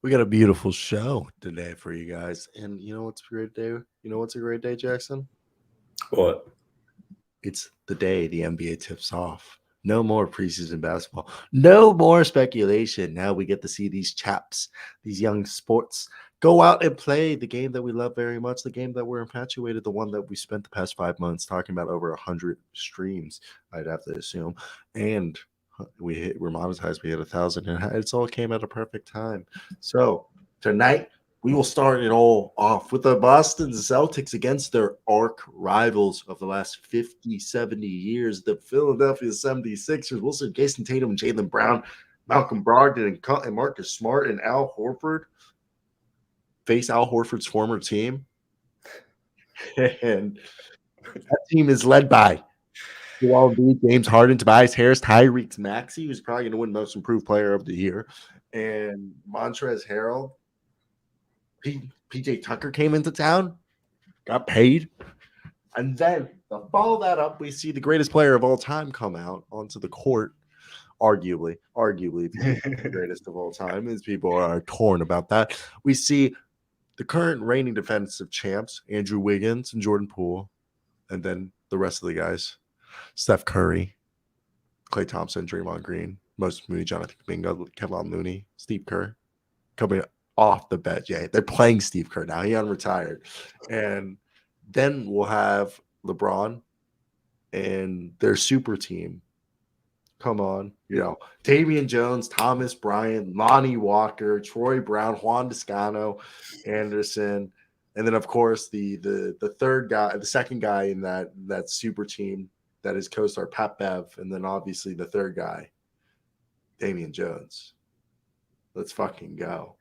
We got a beautiful show today for you guys. And you know what's a great day? You know what's a great day, Jackson? What? It's the day the NBA tips off. No more preseason basketball. No more speculation. Now we get to see these chaps, these young sports, go out and play the game that we love very much, the game that we're infatuated, the one that we spent the past 5 months talking about over 100 streams, I'd have to assume. And we're monetized. We hit 1,000, and it's all came at a perfect time. So tonight we will start it all off with the Boston Celtics against their arch rivals of the last 50, 70 years, the Philadelphia 76ers. We'll see Jason Tatum and Jaylen Brown, Malcolm Brogdon and Marcus Smart and Al Horford face Al Horford's former team. And that team is led by Joel Embiid, James Harden, Tobias Harris, Tyrese Maxey, who's probably going to win Most Improved Player of the Year, and Montrezl Harrell. PJ Tucker came into town, got paid, and then to follow that up, we see the greatest player of all time come out onto the court. Arguably the greatest of all time, as people are torn about that. We see the current reigning defensive champs, Andrew Wiggins and Jordan Poole, and then the rest of the guys. Steph Curry, Klay Thompson, Draymond Green, Moses Moody, Jonathan Kuminga, Kevin Looney, Steve Kerr coming off the bench. Yeah, they're playing Steve Kerr now. He unretired. And then we'll have LeBron and their super team. Come on, Damian Jones, Thomas Bryant, Lonnie Walker, Troy Brown, Juan Toscano, Anderson, and then of course the third guy, the second guy in that super team. That is co-star Pat Bev, and then obviously the third guy, Damian Jones. Let's fucking go.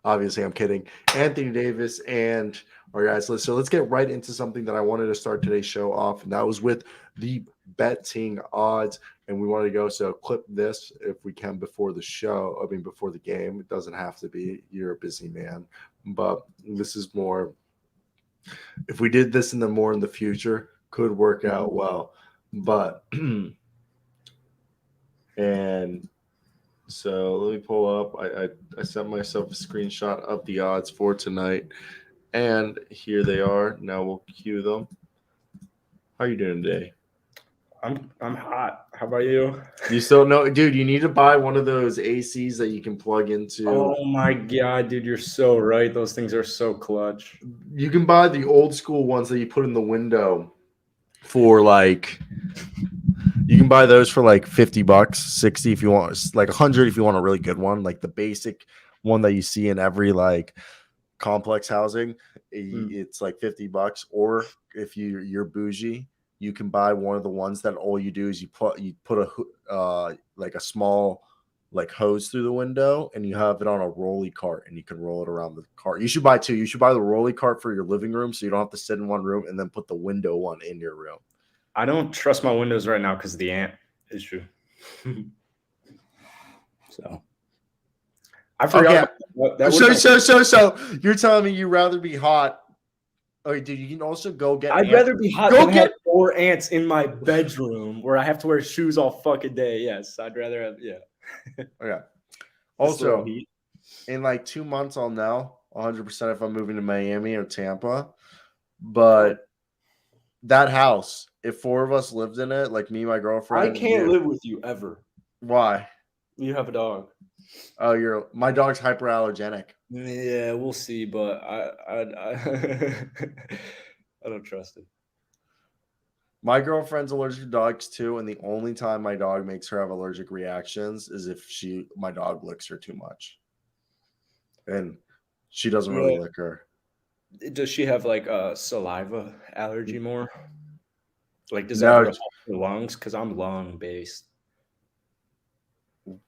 Obviously, I'm kidding. Anthony Davis and our guys. So let's get right into something that I wanted to start today's show off, and that was with the betting odds. And we want to go, so clip this if we can before the show. I mean, before the game. It doesn't have to be. You're a busy man. But this is more, if we did this in the future, could work out well. But and so let me pull up. I sent myself a screenshot of the odds for tonight, and here they are. Now we'll cue them. How are you doing today? I'm hot. How about you? You still know, dude? You need to buy one of those ACs that you can plug into. Oh my god, dude, you're so right. Those things are so clutch. You can buy the old school ones that you put in the window for you can buy those for like $50, 60 if you want, like 100 if you want a really good one, like the basic one that you see in every like complex housing. It's like $50. Or if you're bougie, you can buy one of the ones that all you do is you put a like a small like hose through the window, and you have it on a rolly cart, and you can roll it around the cart. You should buy two. You should buy the rolly cart for your living room, so you don't have to sit in one room, and then put the window one in your room. I don't trust my windows right now because of the ant issue. So I forgot. Okay. So you're telling me you'd rather be hot? Oh, dude, you can also go get. I'd rather be hot than have 4 ants in my bedroom where I have to wear shoes all fucking day. Yes, I'd rather have. Yeah. Okay. Also, in like 2 months, I'll know 100% if I'm moving to Miami or Tampa. But that house, if 4 of us lived in it, like me, my girlfriend, I can't live with you ever. Why? You have a dog. Oh, my dog's hyperallergenic. Yeah, we'll see, but I don't trust it. My girlfriend's allergic to dogs too, and the only time my dog makes her have allergic reactions is if my dog licks her too much, and she doesn't really lick her. Does she have like a saliva allergy more? Like, does that affect her lungs? Because I'm lung based.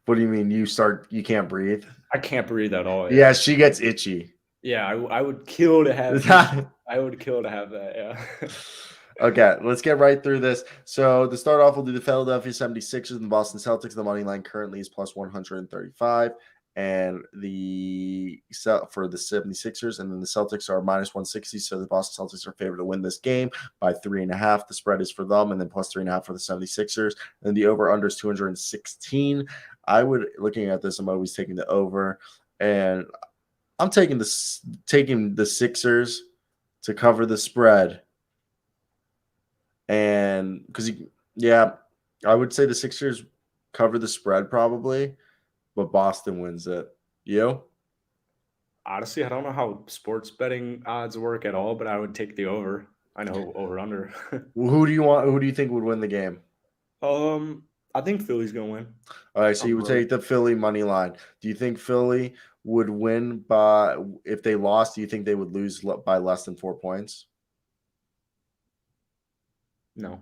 What do you mean? You can't breathe? I can't breathe at all. Yeah, she gets itchy. Yeah, I would kill to have that. I would kill to have that. Yeah. Okay, let's get right through this. So to start off, we'll do the Philadelphia 76ers and the Boston Celtics. The money line currently is plus 135. And for the 76ers, and then the Celtics are minus 160. So the Boston Celtics are favored to win this game by 3.5. The spread is for them, and then plus 3.5 for the 76ers. And the over-under is 216. Looking at this, I'm always taking the over. and I'm taking the Sixers to cover the spread. And because I would say the Sixers cover the spread probably, but Boston wins it. You? Honestly, I don't know how sports betting odds work at all, but I would take the over. I know over under. Well, who do you want? Who do you think would win the game? I think Philly's gonna win. All right, so you would take the Philly money line. Do you think Philly would win by if they lost? Do you think they would lose by less than 4 points? No.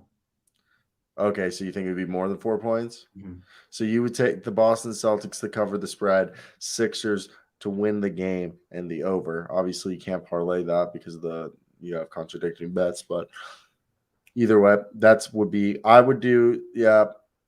Okay, so you think it would be more than 4 points? Mhm. So you would take the Boston Celtics to cover the spread, Sixers to win the game and the over. Obviously, you can't parlay that because you have contradicting bets, but either way, I would do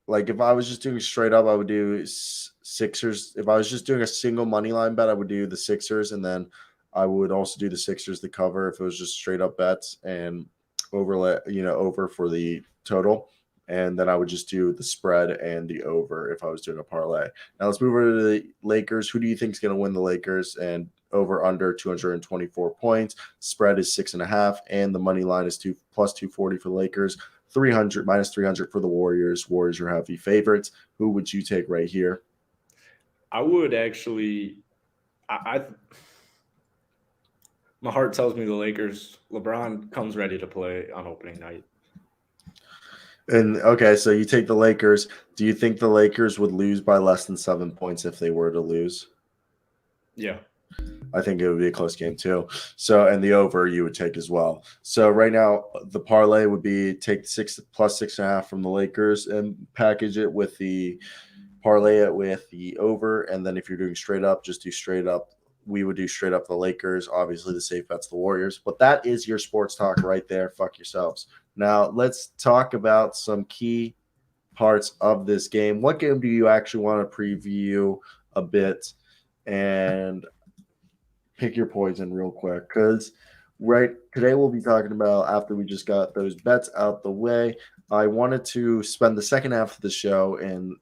like if I was just doing straight up, I would do Sixers. If I was just doing a single money line bet, I would do the Sixers, and then I would also do the Sixers to cover if it was just straight up bets and over for the total. And then I would just do the spread and the over if I was doing a parlay. Now let's move over to the Lakers. Who do you think is going to win the Lakers? And over under 224 points. Spread is 6.5, and the money line is plus 240 for the Lakers. 300 minus 300 for the Warriors. Warriors are heavy favorites. Who would you take right here? I would actually. My heart tells me the Lakers. LeBron comes ready to play on opening night. And okay, so you take the Lakers. Do you think the Lakers would lose by less than 7 points if they were to lose? Yeah. I think it would be a close game too. So, and the over you would take as well. So right now the parlay would be take 6 plus 6.5 from the Lakers and package it with the parlay it with the over. And then if you're doing straight up, just do straight up. We would do straight up the Lakers. Obviously the safe bet's the Warriors, but that is your sports talk right there. Fuck yourselves. Now let's talk about some key parts of this game. What game do you actually want to preview a bit and pick your poison real quick? Because today we'll be talking about, after we just got those bets out the way, I wanted to spend the second half of the show in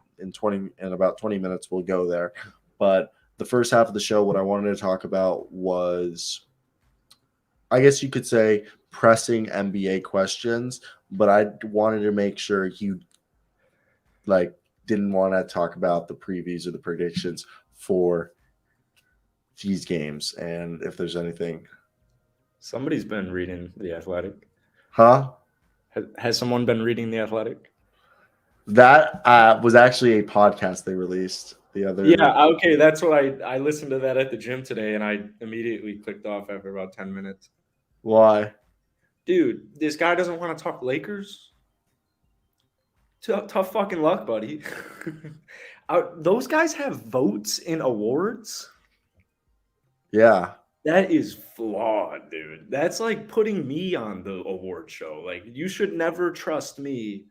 about 20 minutes we'll go there. But the first half of the show, what I wanted to talk about was, I guess you could say, pressing NBA questions, but I wanted to make sure you didn't want to talk about the previews or the predictions for these games, and if there's anything. Somebody's been reading The Athletic. Huh? Has someone been reading The Athletic? That was actually a podcast they released the other. Yeah, okay, that's what I listened to that at the gym today, and I immediately clicked off after about 10 minutes. Why? Dude, this guy doesn't want to talk Lakers? Tough fucking luck, buddy. Those guys have votes in awards? Yeah. That is flawed, dude. That's like putting me on the award show. Like, you should never trust me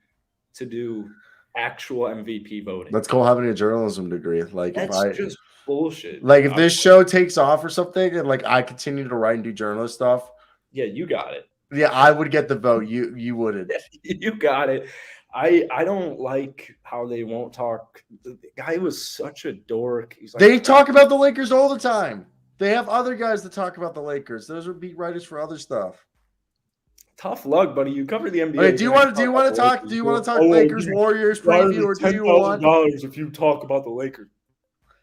to do actual MVP voting. That's called having a journalism degree. Like, that's just bullshit. Like, if this show takes off or something, and like I continue to write and do journalist stuff. Yeah, you got it. Yeah, I would get the vote. You wouldn't. You got it. I don't like how they won't talk. The guy was such a dork. He's like, they talk about the Lakers all the time. They have other guys that talk about the Lakers. Those are beat writers for other stuff. Tough luck, buddy. You cover the NBA. Okay, do you want to talk Lakers Warriors preview, or do you want $10,000 if you talk about the Lakers?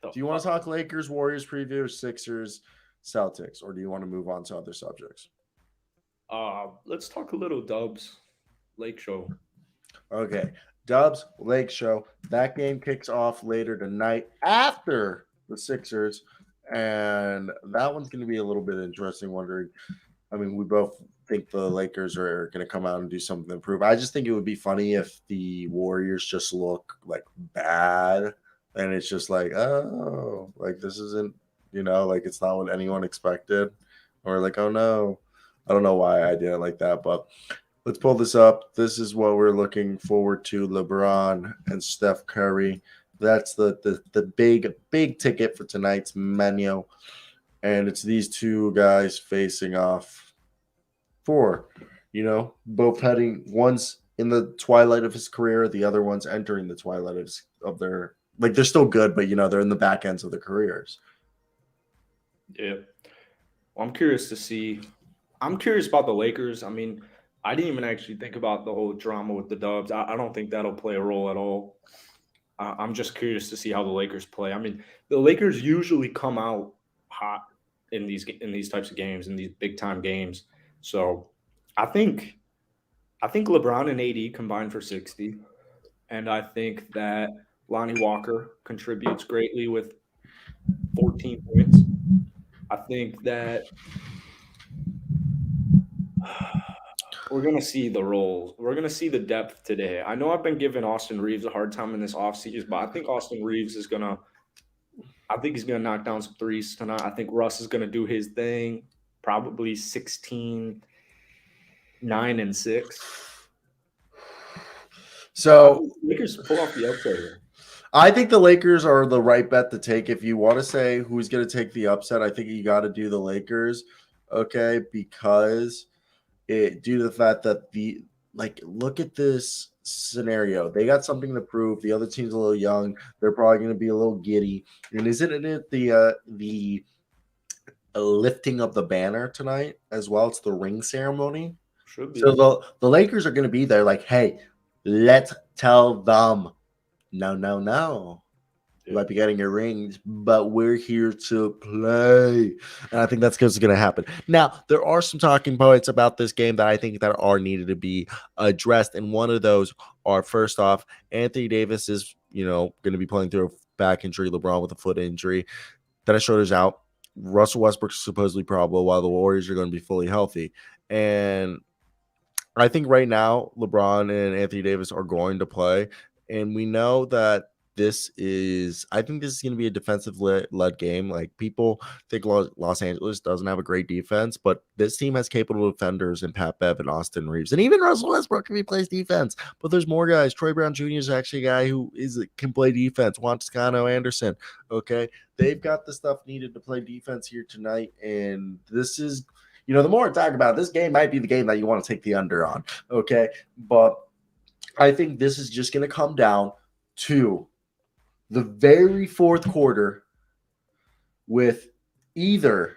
Do you want to talk Lakers Warriors preview, or Sixers Celtics, or do you want to move on to other subjects? Let's talk a little Dubs Lake Show. Okay, Dubs Lake Show. That game kicks off later tonight after the Sixers, and that one's going to be a little bit interesting. We both think the Lakers are going to come out and do something to improve. I just think it would be funny if the Warriors just look like bad, and it's just like, oh, like this isn't, like it's not what anyone expected, or like, oh no, I don't know why I did it like that, but let's pull this up. This is what we're looking forward to: LeBron and Steph Curry. That's the big ticket for tonight's menu, and it's these two guys facing off. Both heading, one's in the twilight of his career, the other one's entering the twilight of their, like, they're still good, but they're in the back ends of their careers. Yeah. Well, I'm curious to see. I'm curious about the Lakers. I mean, I didn't even actually think about the whole drama with the Dubs. I don't think that'll play a role at all. I'm just curious to see how the Lakers play. I mean, the Lakers usually come out hot in these types of games, in these big time games. So I think LeBron and AD combined for 60, and I think that Lonnie Walker contributes greatly with 14 points. I think that we're going to see the roles. We're going to see the depth today. I know I've been giving Austin Reeves a hard time in this offseason, but I think Austin Reeves is going to I think he's going to knock down some threes tonight. I think Russ is going to do his thing, probably 16, 9, and 6. So Lakers pull off the upset here. I think the Lakers are the right bet to take. If you want to say who's going to take the upset, I think you got to do the Lakers, okay? Because due to the fact that look at this scenario. They got something to prove. The other team's a little young. They're probably going to be a little giddy. And isn't it the lifting of the banner tonight as well? It's the ring ceremony. Should be. So the Lakers are going to be there like, hey, let's tell them no. You might be getting your rings, but we're here to play. And I think that's what's going to happen. Now, there are some talking points about this game that I think that are needed to be addressed. And one of those are, first off, Anthony Davis is, going to be playing through a back injury, LeBron with a foot injury. Dennis Schroeder's out. Russell Westbrook's supposedly probable, while the Warriors are going to be fully healthy. And I think right now, LeBron and Anthony Davis are going to play. And we know that I think this is going to be a defensive led game. Like, people think Los Angeles doesn't have a great defense, but this team has capable defenders in Pat Bev and Austin Reeves, and even Russell Westbrook if he plays defense. But there's more guys. Troy Brown Jr. is actually a guy who can play defense. Juan Toscano Anderson. Okay, they've got the stuff needed to play defense here tonight, and this is. The more I talk about it, this game might be the game that you want to take the under on. Okay, but I think this is just going to come down to the very fourth quarter with either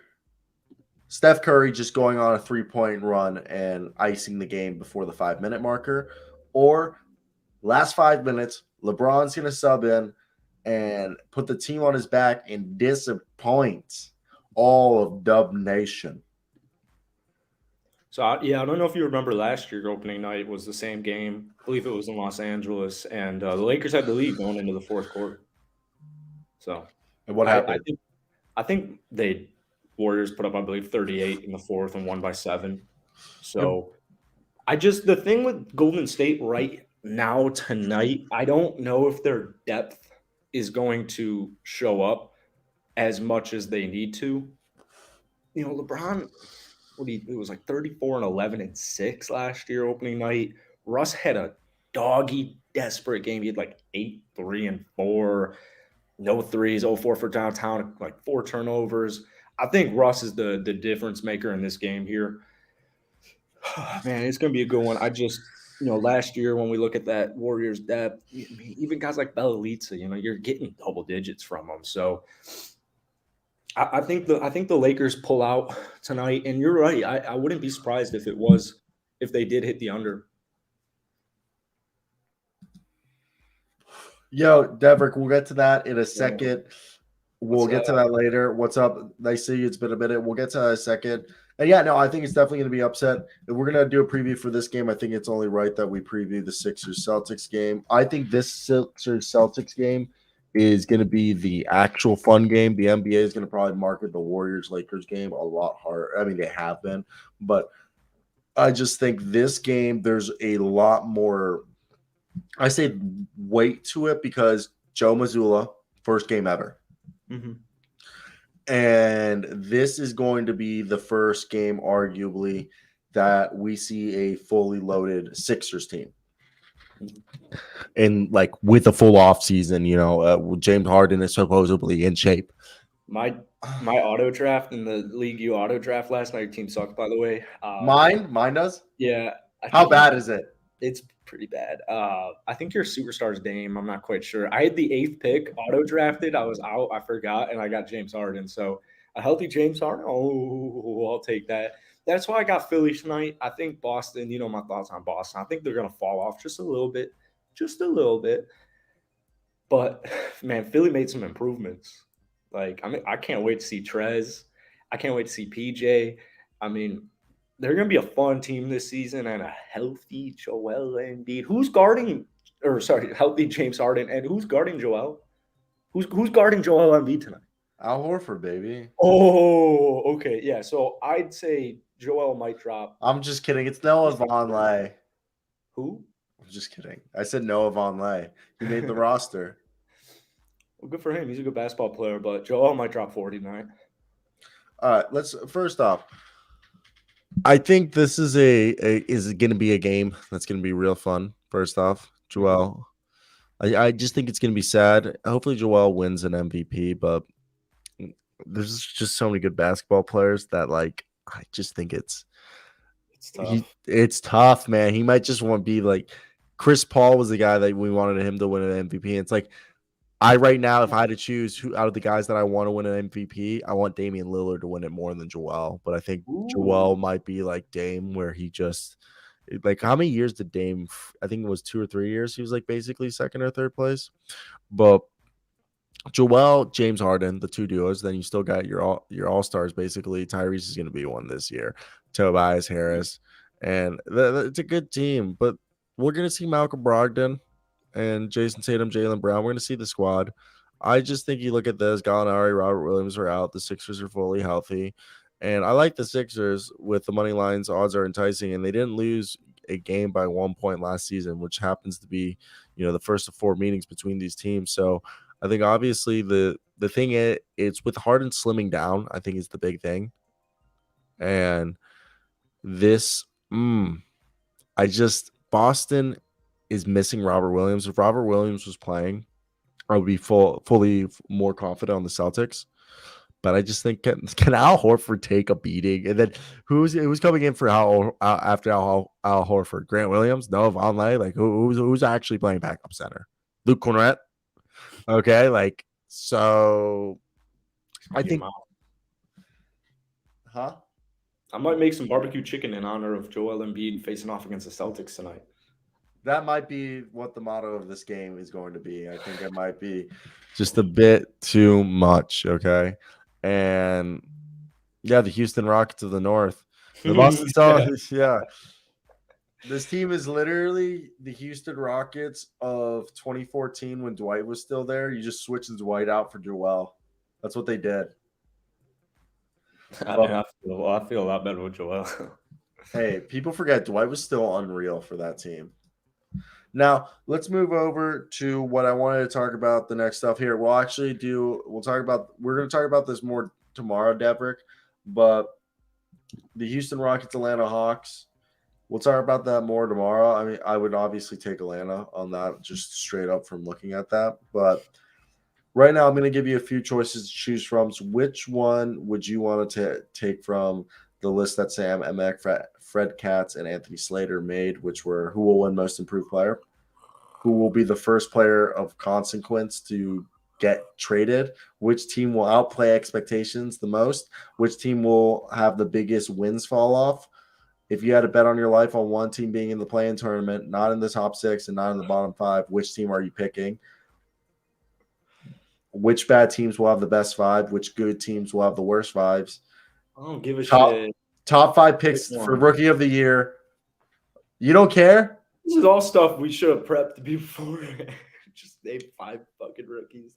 Steph Curry just going on a 3-point run and icing the game before the 5-minute marker, or last 5 minutes, LeBron's going to sub in and put the team on his back and disappoint all of Dub Nation. So, I don't know if you remember last year, opening night was the same game. I believe it was in Los Angeles, and the Lakers had the lead going into the fourth quarter. So, and what happened? I think Warriors put up, I believe, 38 in the fourth and won by 7. So, the thing with Golden State right now tonight, I don't know if their depth is going to show up as much as they need to. LeBron, it was like 34 and 11 and 6 last year opening night. Russ had a doggy, desperate game. He had like 8, 3, and 4. No threes, 0-4 for downtown, like 4 turnovers. I think Russ is the difference maker in this game here. Man, it's going to be a good one. Last year when we look at that Warriors depth, even guys like Bjelica, you're getting double digits from them. So I think the Lakers pull out tonight, and you're right. I wouldn't be surprised if they did hit the under. Yo, Deverick, we'll get to that in a second. We'll get to that later. What's up? Nice to see you. It's been a minute. We'll get to that in a second. And yeah, no, I think it's definitely going to be upset. If we're going to do a preview for this game, I think it's only right that we preview the Sixers-Celtics game. I think this Sixers-Celtics game is going to be the actual fun game. The NBA is going to probably market the Warriors-Lakers game a lot harder. I mean, they have been. But I just think this game, there's a lot more, I say, weight to it because Joe Mazzulla, first game ever. Mm-hmm. And this is going to be the first game, arguably, that we see a fully loaded Sixers team. And like with a full off season, James Harden is supposedly in shape. My auto draft in the league you auto draft last night, your team sucked, by the way. Mine does? Yeah. How bad is it? It's pretty bad. I think your superstar's Dame. I'm not quite sure. I had the 8th pick auto drafted. I was out. I forgot, and I got James Harden. So A healthy James Harden? Oh, I'll take that. That's why I got Philly tonight. I think Boston, my thoughts on Boston. I think they're going to fall off just a little bit. Just a little bit. But, man, Philly made some improvements. I can't wait to see Trez. I can't wait to see PJ. I mean, they're going to be a fun team this season and a healthy Joel Embiid. Healthy James Harden. And who's guarding Joel? Who's guarding Joel Embiid tonight? Al Horford, baby. Oh, okay. Yeah. So I'd say Joel might drop. I'm just kidding. It's Noah Vonleh. Who? I'm just kidding. I said Noah Vonleh. He made the roster. Well, good for him. He's a good basketball player, but Joel might drop 49. All right. Let's first off. I think this is is going to be a game that's going to be real fun. First off, Joel. I just think it's going to be sad. Hopefully, Joel wins an MVP, but there's just so many good basketball players that I just think it's tough. It's tough, man. He might just want to be like Chris Paul was the guy that we wanted him to win an MVP. It's like right now, if I had to choose who out of the guys that I want to win an MVP, I want Damian Lillard to win it more than Joel. But I think Joel might be like Dame, where he just how many years did Dame? I think it was 2 or 3 years. He was basically second or third place. But Joel, James Harden, the two duos. Then you still got your all stars. Basically, Tyrese is going to be one this year. Tobias Harris, and it's a good team. But we're going to see Malcolm Brogdon and Jason Tatum, Jaylen Brown. We're going to see the squad. I just think you look at this. Gallinari, Robert Williams are out. The Sixers are fully healthy. And I like the Sixers with the money lines. Odds are enticing. And they didn't lose a game by 1 point last season, which happens to be, the first of 4 meetings between these teams. So I think obviously the thing it's with Harden slimming down, I think is the big thing. And this, Boston is missing Robert Williams. If Robert Williams was playing, I would be fully more confident on the Celtics. But I just think can Al Horford take a beating? And then who's coming in for after Al Horford? Grant Williams? No, Vonleh? Who's actually playing backup center? Luke Cornette? Okay, so I think I might make some barbecue chicken in honor of Joel Embiid facing off against the Celtics tonight. That might be what the motto of this game is going to be. I think it might be just a bit too much, okay? And yeah, the Houston Rockets of the North. The Boston Celtics, yeah. This team is literally the Houston Rockets of 2014 when Dwight was still there. You just switched Dwight out for Joel. That's what they did. I feel a lot better with Joel. Hey, people forget Dwight was still unreal for that team. Now, let's move over to what I wanted to talk about the next stuff here. We're going to talk about this more tomorrow, Devrick, but the Houston Rockets, Atlanta Hawks, we'll talk about that more tomorrow. I mean, I would obviously take Atlanta on that just straight up from looking at that, but right now I'm going to give you a few choices to choose from. So which one would you want to take from the list that Sam Emek, Fred Katz, and Anthony Slater made, which were who will win most improved player, who will be the first player of consequence to get traded, which team will outplay expectations the most, which team will have the biggest wins fall off. If you had to bet on your life on one team being in the play-in tournament, not in the top 6 and not in the bottom 5, which team are you picking? Which bad teams will have the best 5? Which good teams will have the worst 5s? I don't give a shit. Top 5 picks for Rookie of the Year. You don't care? This is all stuff we should have prepped before. Just name 5 fucking rookies.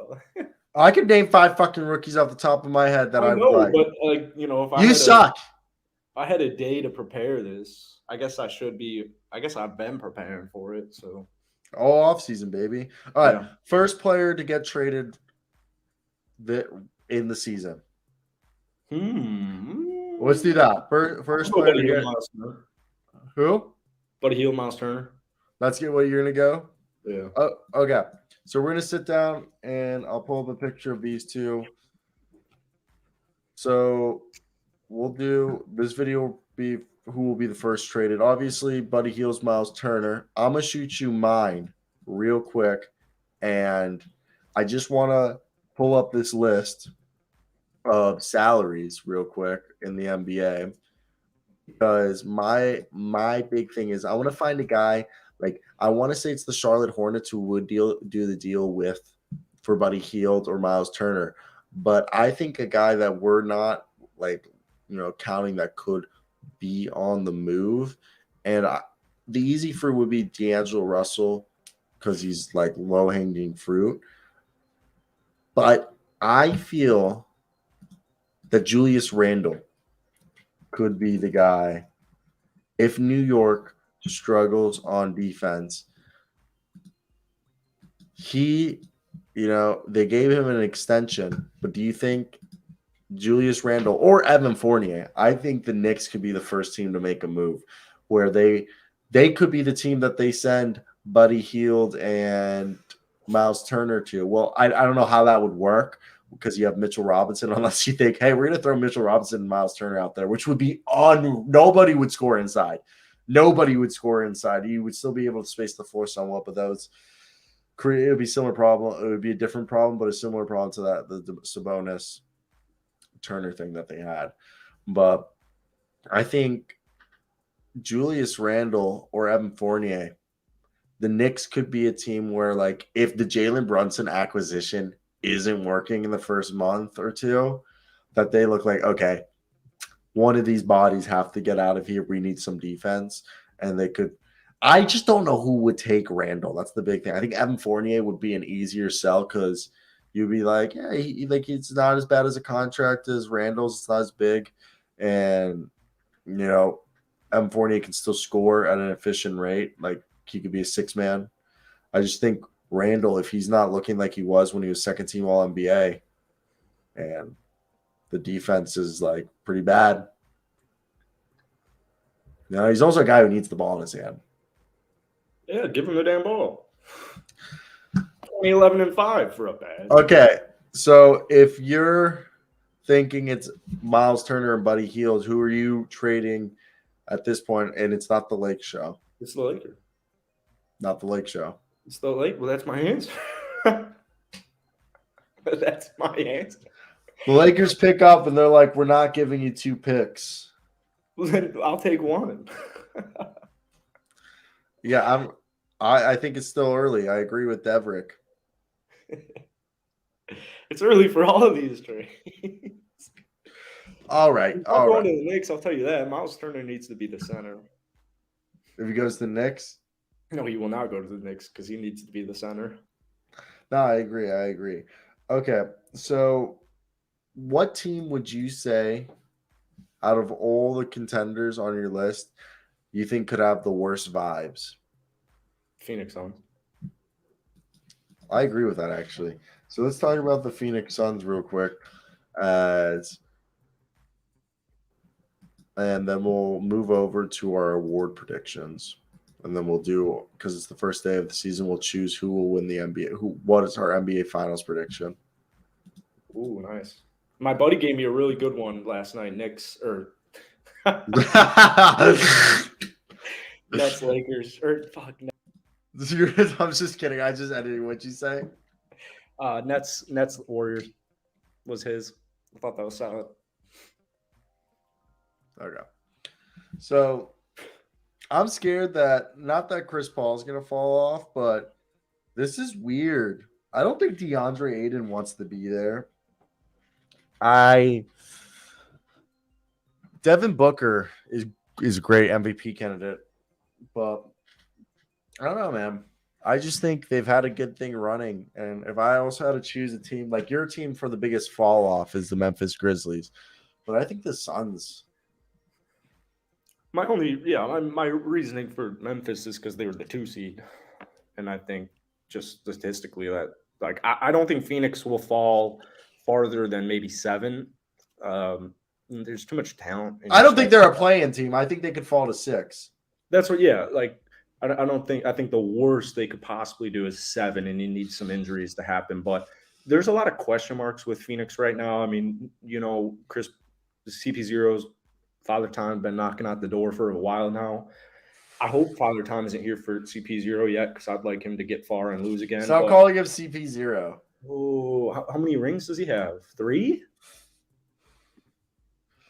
I could name 5 fucking rookies off the top of my head that I know, like. But if you suck. If I had a day to prepare this, I guess I should be. I guess I've been preparing for it. So all off season, baby. All right, first player to get traded in the season. Let's do that. First player to get who? Buddy Hield, Miles Turner. That's what you're gonna go. Yeah. Okay. So we're gonna sit down and I'll pull up a picture of these two. So we'll do this video. Will be who will be the first traded. Obviously, Buddy Hield's Miles Turner. I'm gonna shoot you mine real quick, and I just want to pull up this list of salaries real quick in the NBA because my big thing is I want to find a guy like I want to say it's the Charlotte Hornets who would do the deal with for Buddy Hield or Miles Turner, but I think a guy that we're not like counting that could be on the move, and the easy fruit would be D'Angelo Russell because he's like low hanging fruit, but I feel that Julius Randle could be the guy if New York struggles on defense. They gave him an extension, but do you think Julius Randle or Evan Fournier? I think the Knicks could be the first team to make a move where they could be the team that they send Buddy Hield and Miles Turner to. Well, I don't know how that would work because you have Mitchell Robinson, unless you think, hey, we're going to throw Mitchell Robinson and Miles Turner out there, which would be nobody would score inside. Nobody would score inside. You would still be able to space the floor somewhat, but those it would be a similar problem. It would be a different problem, but a similar problem to that the Sabonis Turner thing that they had. But I think Julius Randle or Evan Fournier, the Knicks could be a team where, like, if the Jalen Brunson acquisition isn't working in the first month or two, that they look like, okay, one of these bodies have to get out of here. We need some defense. And they could – I just don't know who would take Randall. That's the big thing. I think Evan Fournier would be an easier sell because you'd be like, yeah, it's not as bad as a contract as Randall's. It's not as big. And, Evan Fournier can still score at an efficient rate. Like, he could be a six-man. I just think Randall, if he's not looking like he was when he was second-team All-NBA, and the defense is, like, pretty bad. He's also a guy who needs the ball in his hand. Yeah, give him the damn ball. 11-5 for a bad. Okay, so if you're thinking it's Miles Turner and Buddy Hield, who are you trading at this point? And it's not the Lake Show. It's the Lakers. Not the Lake Show. It's the Lake. Well, that's my answer. That's my answer. The Lakers pick up, and they're like, we're not giving you 2 picks. Well, then I'll take one. Yeah, I think it's still early. I agree with Deverick. It's early for all of these trades. All right. I'm going to the Knicks, I'll tell you that. Miles Turner needs to be the center. If he goes to the Knicks? No, he will not go to the Knicks because he needs to be the center. No, I agree. Okay, so what team would you say out of all the contenders on your list you think could have the worst vibes? Phoenix Suns. I agree with that, actually. So let's talk about the Phoenix Suns real quick. And then we'll move over to our award predictions. And then we'll do, because it's the first day of the season, we'll choose who will win the NBA. What is our NBA Finals prediction? Ooh, nice. My buddy gave me a really good one last night. Nets Lakers. I'm just kidding. I just edited what you say. Nets Warriors was his. I thought that was solid. Okay. So I'm scared that not that Chris Paul is going to fall off, but this is weird. I don't think DeAndre Ayton wants to be there. Devin Booker is a great MVP candidate, but I don't know, man. I just think they've had a good thing running. And if I also had to choose a team, like your team for the biggest fall off is the Memphis Grizzlies. But I think the Suns. My reasoning for Memphis is because they were the 2 seed. And I think just statistically that, like, I don't think Phoenix will fall farther than maybe 7. There's too much talent. I don't think they're a play-in team. I think they could fall to 6. That's what, yeah. Like, I think the worst they could possibly do is 7, and you need some injuries to happen. But there's a lot of question marks with Phoenix right now. I mean, Chris CP0's Father Time been knocking out the door for a while now. I hope Father Time isn't here for CP0 yet because I'd like him to get far and lose again. Stop calling him CP0. Oh, how many rings does he have? 3?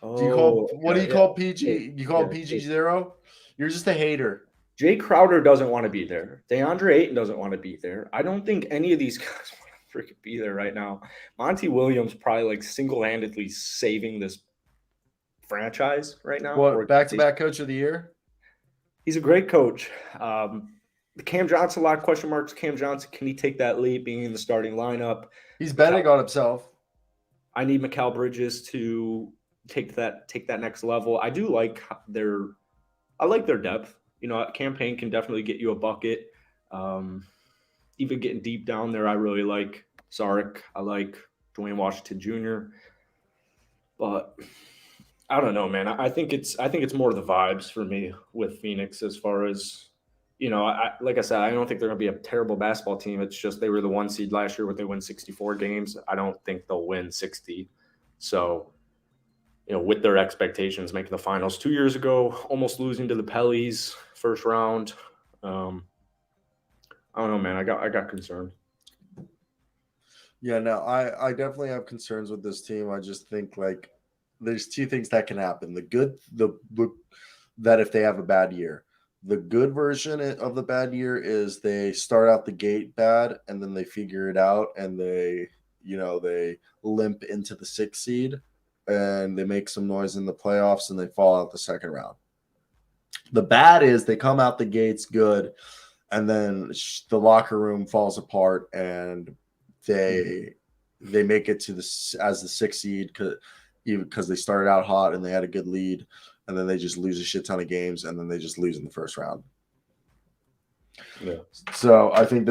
Oh, what do you yeah, call yeah. PG? You call Yeah, him PG0? You're just a hater. Jay Crowder doesn't want to be there. DeAndre Ayton doesn't want to be there. I don't think any of these guys want to freaking be there right now. Monty Williams probably like single-handedly saving this franchise right now. What, back-to-back coach of the year? He's a great coach. Cam Johnson, a lot of question marks. Cam Johnson, can he take that leap being in the starting lineup? He's betting on himself. I need Mikal Bridges to take that next level. I like their depth. You know, campaign can definitely get you a bucket. Even getting deep down there, I really like Sarek. I like Dwayne Washington Jr. But I don't know, man. I think it's more the vibes for me with Phoenix as far as, you know, like I said, I don't think they're going to be a terrible basketball team. It's just they were the 1 seed last year, but they win 64 games. I don't think they'll win 60. So, you know, with their expectations making the finals 2 years ago, almost losing to the Pellies first round. I don't know, man. I got concerned. Yeah, no, I definitely have concerns with this team. I just think like there's two things that can happen. That if they have a bad year. The good version of the bad year is they start out the gate bad and then they figure it out and they limp into the 6th seed and they make some noise in the playoffs and they fall out the second round. The bad is they come out the gates good and then the locker room falls apart and they make it to as the 6th seed because they started out hot and they had a good lead. And then they just lose a shit ton of games, and then they just lose in the first round. Yeah. So I think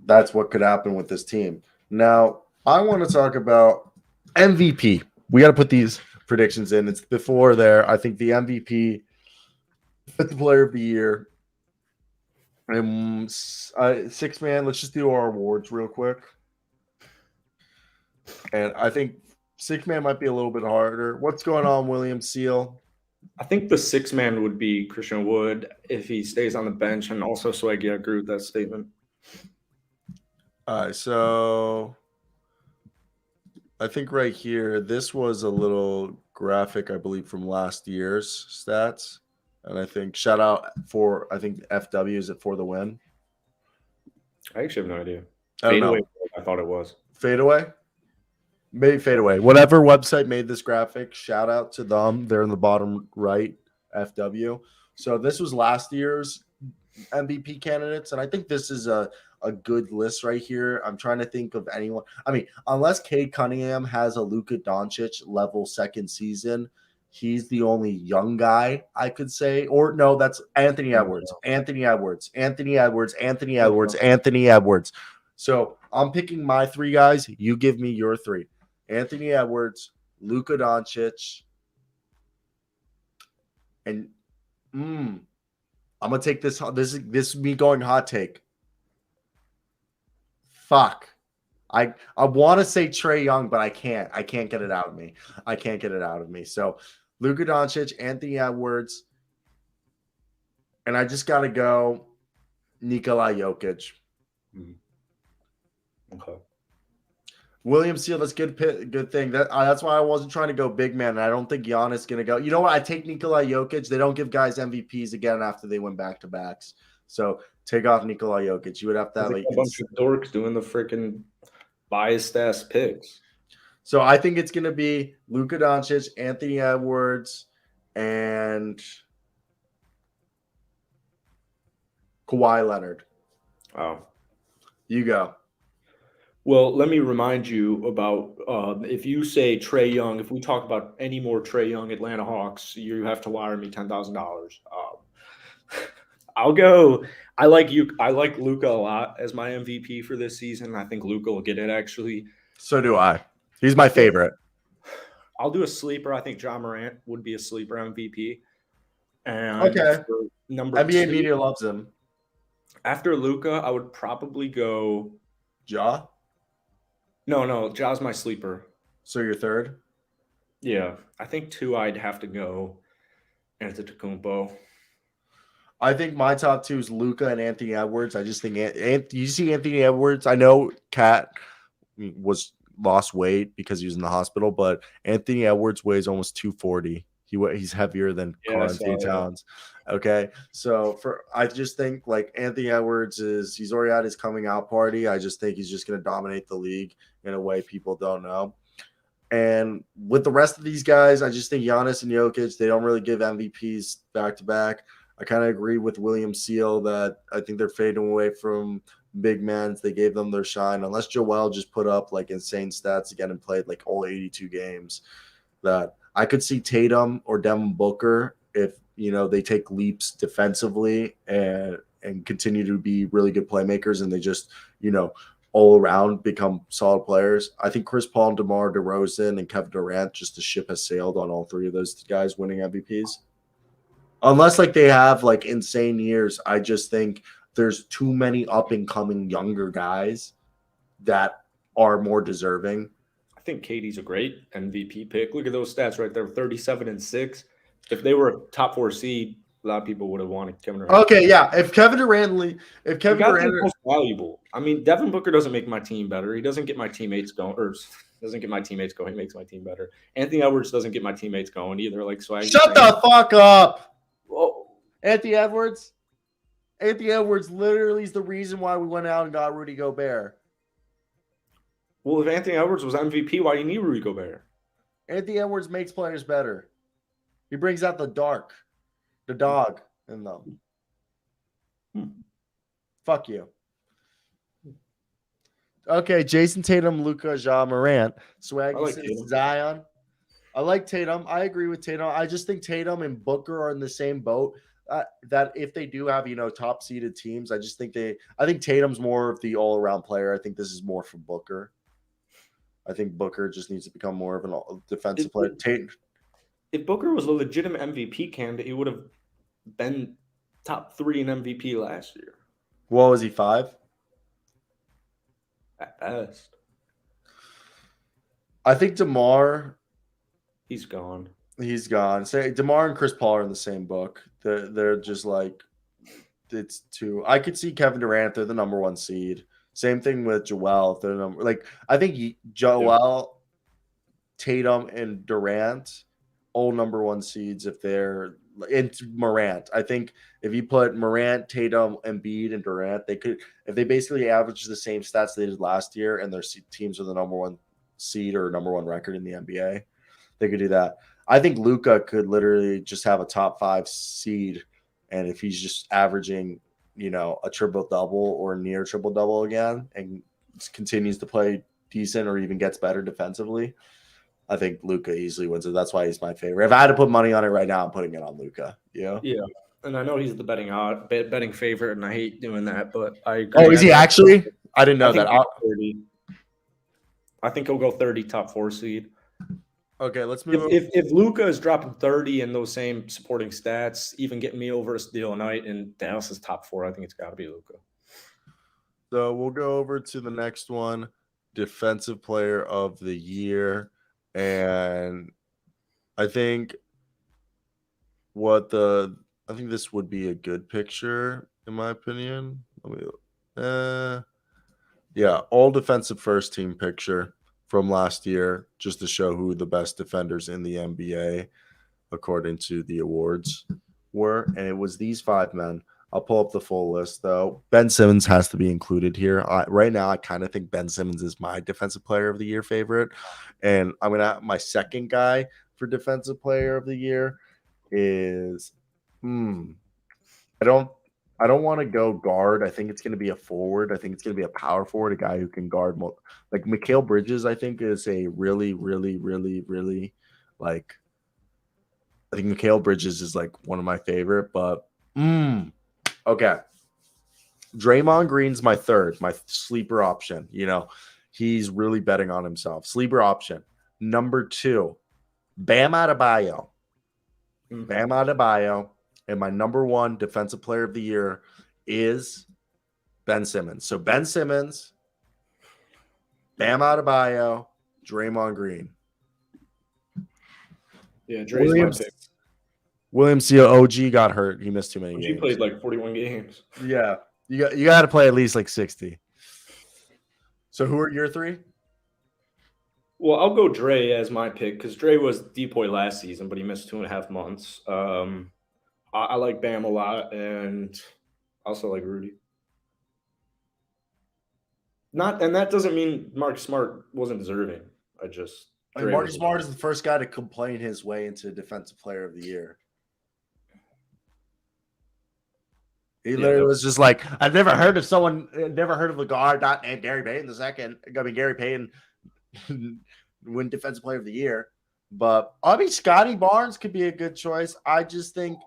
that's what could happen with this team. Now, I want to talk about MVP. We got to put these predictions in. It's before there. I think the MVP, 5th player of the year, and 6-man. Let's just do our awards real quick. And I think 6-man might be a little bit harder. What's going on, William Seal? I think the 6-man would be Christian Wood if he stays on the bench, and also Swaggy. I agree with that statement. All right, so I think right here, this was a little graphic, I believe, from last year's stats. And I think shout out for, I think FW, is it for the win? I actually have no idea. Fadeaway, I thought it was. Fadeaway? Maybe Fadeaway. Whatever website made this graphic, shout out to them. They're in the bottom right, FW. So this was last year's MVP candidates, and I think this is a good list right here. I'm trying to think of anyone. I mean, unless Cade Cunningham has a Luka Doncic level second season, he's the only young guy I could say. Or no, that's Anthony Edwards. Anthony Edwards. So I'm picking my 3 guys. You give me your 3. Anthony Edwards, Luka Doncic, and I'm gonna take this. This is me going hot take. Fuck. I want to say Trae Young, but I can't. I can't get it out of me. So Luka Doncic, Anthony Edwards, and I just gotta go Nikola Jokic. Okay. William Seal, that's good thing. That's why I wasn't trying to go big man. And I don't think Giannis is going to go. You know what? I take Nikola Jokic. They don't give guys MVPs again after they win back-to-backs. So take off Nikola Jokic. You would have to have a bunch of dorks doing the freaking biased-ass picks. So I think it's going to be Luka Doncic, Anthony Edwards, and Kawhi Leonard. Oh. You go. Well, let me remind you about if you say Trae Young, if we talk about any more Trae Young Atlanta Hawks, you have to wire me $10,000. I'll go. I like Luka a lot as my MVP for this season. I think Luka will get it, actually. So do I. He's my favorite. I'll do a sleeper. I think Ja Morant would be a sleeper MVP. And okay. Number NBA 2, media loves him. After Luka, I would probably go Ja. No, Ja's my sleeper. So you're 3rd? Yeah. I think 2, I'd have to go Antetokounmpo. I think my top 2 is Luka and Anthony Edwards. I just think you see Anthony Edwards. I know Kat was lost weight because he was in the hospital, but Anthony Edwards weighs almost 240. He's heavier than Karl Anthony Towns. Okay, so I just think like Anthony Edwards he's already at his coming out party. I just think he's just going to dominate the league in a way people don't know. And with the rest of these guys, I just think Giannis and Jokic, they don't really give MVPs back to back. I kind of agree with William Seal that I think they're fading away from big men. They gave them their shine. Unless Joel just put up like insane stats again and played like all 82 games, that I could see Tatum or Devin Booker if they take leaps defensively and continue to be really good playmakers, and they just all around become solid players. I think Chris Paul, DeMar DeRozan, and Kevin Durant, just the ship has sailed on all three of those guys winning MVPs. Unless like they have like insane years, I just think there's too many up and coming younger guys that are more deserving. I think KD's a great MVP pick. Look at those stats right there, 37-6. If they were a top 4 seed, a lot of people would have wanted Kevin Durant. Okay, yeah. If Kevin Durant most valuable. I mean, Devin Booker doesn't make my team better. He doesn't get my teammates going, or doesn't get my teammates going. He makes my team better. Anthony Edwards doesn't get my teammates going either. Like Swag. Shut the fuck up. Whoa. Anthony Edwards literally is the reason why we went out and got Rudy Gobert. Well, if Anthony Edwards was MVP, why do you need Rudy Gobert? Anthony Edwards makes players better. He brings out the dog in them. Fuck you. Okay, Jason Tatum, Luka, Ja Morant. Swaggy says Zion. I like Tatum. I agree with Tatum. I just think Tatum and Booker are in the same boat. That if they do have top seeded teams, I think Tatum's more of the all around player. I think this is more for Booker. I think Booker just needs to become more of a defensive player. If Booker was a legitimate MVP candidate, he would have been top 3 in MVP last year. What was he, 5? At best. I think DeMar. He's gone. He's gone. Say DeMar and Chris Paul are in the same book. They're just like it's too. I could see Kevin Durant. They're the number 1 seed. Same thing with Joel. I think Joel, Tatum, and Durant, all number 1 seeds if they're into Morant. I think if you put Morant, Tatum, Embiid, and Durant, they could, if they basically average the same stats they did last year and their teams are the number 1 seed or number 1 record in the NBA, they could do that. I think Luka could literally just have a top 5 seed, and if he's just averaging a triple-double or near triple-double again and continues to play decent or even gets better defensively, I think Luka easily wins it. That's why he's my favorite. If I had to put money on it right now, I'm putting it on Luka. Yeah. And I know he's the betting favorite, and I hate doing that, but I agree. Oh, is he actually? I didn't know that. I think he'll go 30 top 4 seed. Okay, let's move on. If Luka is dropping 30 in those same supporting stats, even getting me over a steal a night and Dallas is top 4, I think it's got to be Luka. So we'll go over to the next one, Defensive Player of the Year. And I think this would be a good picture, in my opinion. All defensive first team picture from last year, just to show who the best defenders in the NBA, according to the awards, were. And it was these 5 men. I'll pull up the full list, though. Ben Simmons has to be included here. Right now, I kind of think Ben Simmons is my Defensive Player of the Year favorite. And I'm going to have my second guy for Defensive Player of the Year is I don't want to go guard. I think it's going to be a forward. I think it's going to be a power forward, a guy who can guard more. Like Mikal Bridges, I think is a really, really, really, really like. I think Mikal Bridges is like one of my favorite, but okay. Draymond Green's my third, my sleeper option. He's really betting on himself. Sleeper option. Number 2, Bam Adebayo. Bam Adebayo. And my number 1 Defensive Player of the Year is Ben Simmons. So Ben Simmons, Bam Adebayo, Draymond Green. Yeah, Draymond. William Seal, OG got hurt. He missed too many games. He played like 41 games. Yeah. You got to play at least like 60. So who are your 3? Well, I'll go Dre as my pick because Dre was depoy last season, but he missed 2.5 months. I like Bam a lot, and also like Rudy. And that doesn't mean Mark Smart wasn't deserving. I mean, Dre Marcus was. Smart is the first guy to complain his way into Defensive Player of the Year. He literally was just like, I've never heard of a guard not named Gary Payton the second. I mean, Gary Payton win Defensive Player of the Year. But I mean, Scotty Barnes could be a good choice. I just think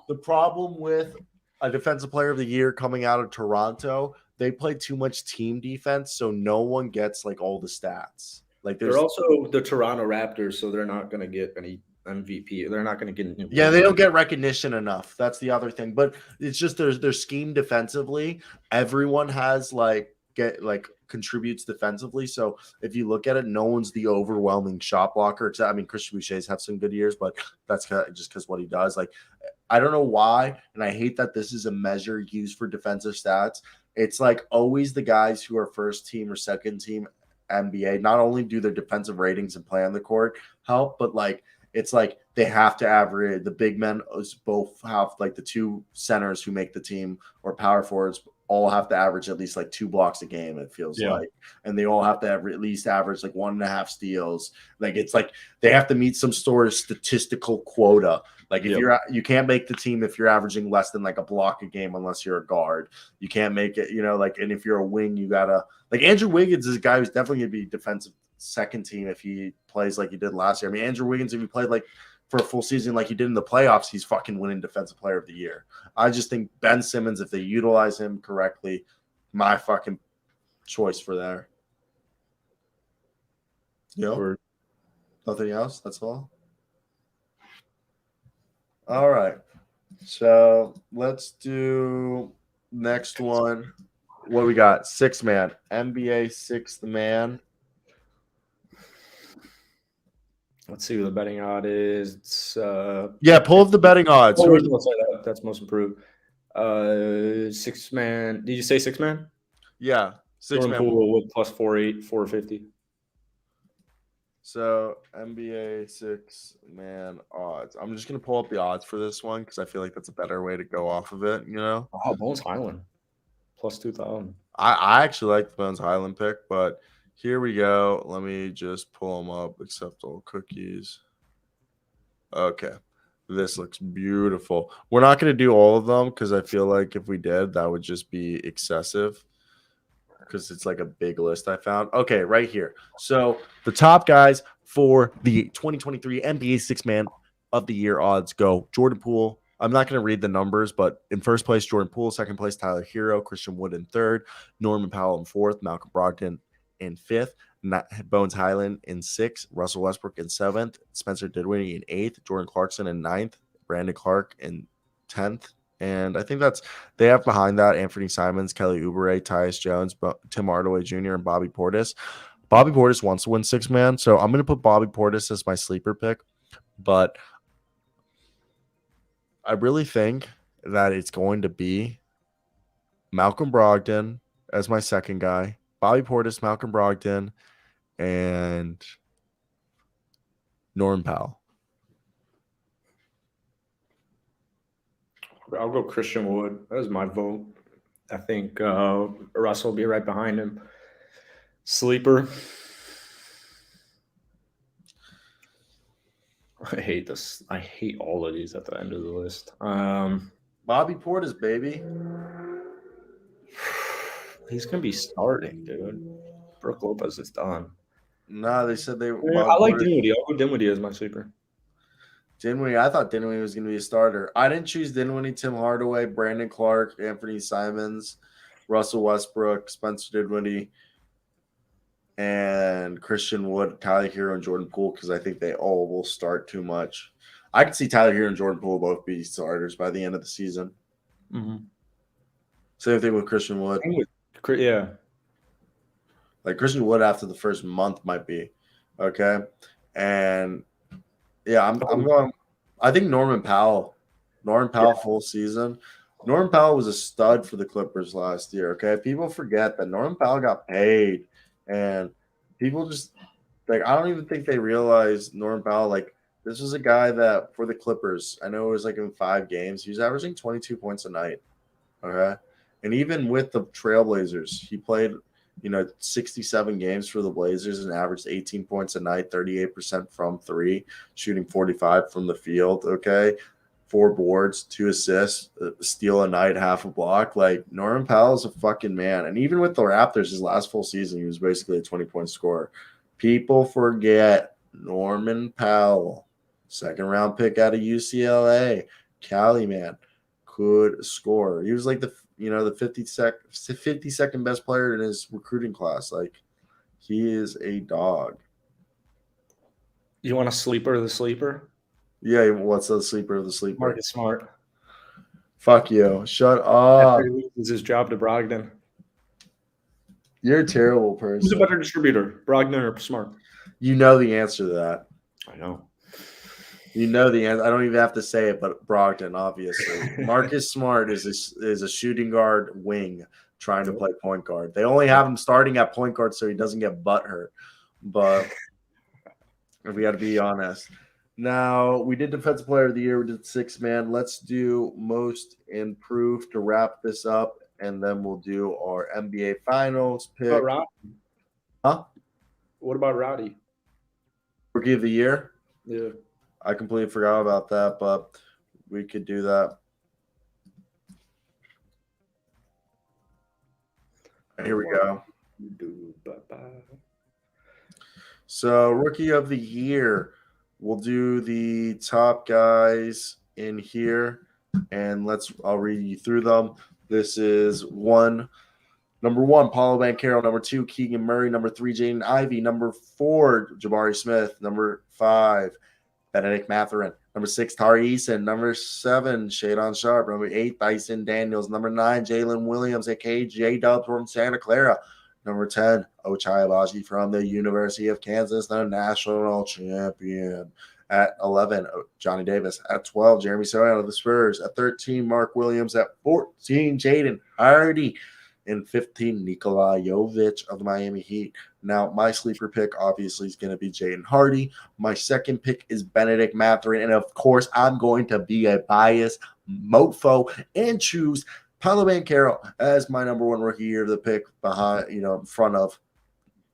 the problem with a Defensive Player of the Year coming out of Toronto, they play too much team defense, so no one gets like all the stats. Like They're also the Toronto Raptors, so they're not going to get any MVP. They're not going to get any. Yeah, they don't get recognition enough. That's the other thing. But it's just their scheme defensively. Everyone has contributes defensively. So if you look at it, no one's the overwhelming shot blocker. Except I mean, Christian Boucher's have some good years, but that's just because what he does. Like I don't know why, and I hate that this is a measure used for defensive stats. It's like always the guys who are first team or second team NBA. Not only do their defensive ratings and play on the court help, but like it's like they have to average the big men both have like the two centers who make the team or power forwards all have to average at least like 2 blocks a game, it feels like. And they all have to have at least average like 1.5 steals. Like it's like they have to meet some sort of statistical quota. Like if you can't make the team if you're averaging less than like a block a game unless you're a guard. You can't make it, like, and if you're a wing, you gotta like Andrew Wiggins is a guy who's definitely gonna be defensive second team if he plays like he did last year. I mean, Andrew Wiggins, if he played like for a full season like he did in the playoffs, he's fucking winning Defensive Player of the Year. I just think Ben Simmons, if they utilize him correctly, my fucking choice for there. Nothing else? That's all? All right. So let's do next one. What we got? 6 man. NBA 6th man. Let's see who the betting odd is. It's, pull up the betting odds. That's most improved. 6 man. Did you say 6 man? Yeah, 6 man. Poole with plus 4.8, 450. So NBA 6 man odds. I'm just gonna pull up the odds for this one because I feel like that's a better way to go off of it. Oh, Bones Highland plus 2,000. I actually like the Bones Highland pick, but here we go. Let me just pull them up. Accept all cookies. Okay. This looks beautiful. We're not going to do all of them because I feel like if we did, that would just be excessive because it's like a big list I found. Okay, right here. So the top guys for the 2023 NBA 6 man of the year odds go Jordan Poole. I'm not going to read the numbers, but in first place, Jordan Poole. Second place, Tyler Hero. Christian Wood in third. Norman Powell in fourth. Malcolm Brogdon in fifth. Bones Highland in sixth. Russell Westbrook in seventh. Spencer Dinwiddie in eighth. Jordan Clarkson in ninth. Brandon Clark in 10th. And I think they have behind that Anthony Simons, Kelly Oubre, Tyus Jones, Tim Hardaway Jr., and Bobby Portis. Bobby Portis wants to win 6 man, so I'm going to put Bobby Portis as my sleeper pick. But I really think that it's going to be Malcolm Brogdon as my second guy, Bobby Portis, Malcolm Brogdon, and Norman Powell. I'll go Christian Wood. That was my vote. I think Russell will be right behind him. Sleeper. I hate this. I hate all of these at the end of the list. Bobby Portis, baby. He's going to be starting, dude. Brook Lopez is done. No, they said they. I like Dinwiddie. I'll go Dinwiddie as my sleeper. Dinwiddie, I thought Dinwiddie was going to be a starter. I didn't choose Dinwiddie, Tim Hardaway, Brandon Clark, Anthony Simons, Russell Westbrook, Spencer Dinwiddie, and Christian Wood, Tyler Hero, and Jordan Poole because I think they all will start too much. I could see Tyler Hero and Jordan Poole both be starters by the end of the season. Mm-hmm. Same thing with Christian Wood. Yeah. Like Christian Wood after the first month might be. Okay. And yeah, I'm going. I think Norman Powell full season. Norman Powell was a stud for the Clippers last year. Okay, people forget that Norman Powell got paid, and people just Like, I don't even think they realized Norman Powell. Like, this was a guy that for the Clippers, I know it was like in 5 games, he was averaging 22 points a night. Okay. And even with the Trailblazers, he played, 67 games for the Blazers and averaged 18 points a night, 38% from 3, shooting 45 from the field. Okay. 4 boards, 2 assists, steal a night, half a block. Like, Norman Powell's a fucking man. And even with the Raptors, his last full season, he was basically a 20-point scorer. People forget Norman Powell, second-round pick out of UCLA, Cali man, could score. He was like the 52nd best player in his recruiting class. Like, he is a dog. You want a sleeper of the sleeper? Yeah, what's the sleeper of the sleeper? Marcus Smart. Fuck you. Shut up. After he loses his job to Brogdon. You're a terrible person. Who's a better distributor, Brogdon or Smart? You know the answer to that. I know. You know the answer. I don't even have to say it, but Brogdon, obviously. Marcus Smart is a shooting guard wing trying to play point guard. They only have him starting at point guard so he doesn't get butt hurt. But we got to be honest. Now, we did Defensive Player of the Year. We did 6-man. Let's do Most Improved to wrap this up, and then we'll do our NBA Finals pick. What about Roddy? Huh? What about Roddy? Rookie of the Year? Yeah. I completely forgot about that, but we could do that. Here we go. So, Rookie of the Year. We'll do the top guys in here, and I'll read you through them. This is number 1, Paolo Banchero. Number 2, Keegan Murray. Number 3, Jaden Ivey. Number 4, Jabari Smith. Number 5, Benedict Mathurin. Number 6, Tari Eason. Number 7, Shadon Sharp. Number 8, Dyson Daniels. Number 9, Jalen Williams, a.k.a. J-Dub from Santa Clara. Number 10, Ochai Agbaji from the University of Kansas, the national champion. At 11, Johnny Davis. At 12, Jeremy Sohan of the Spurs. At 13, Mark Williams. At 14, Jaden Hardy. And 15, Nikola Jovic of the Miami Heat. Now, my sleeper pick obviously is going to be Jaden Hardy. My second pick is Benedict Mathurin. And, of course, I'm going to be a biased mofo and choose Paolo Banchero as my number 1 rookie year of the pick behind, in front of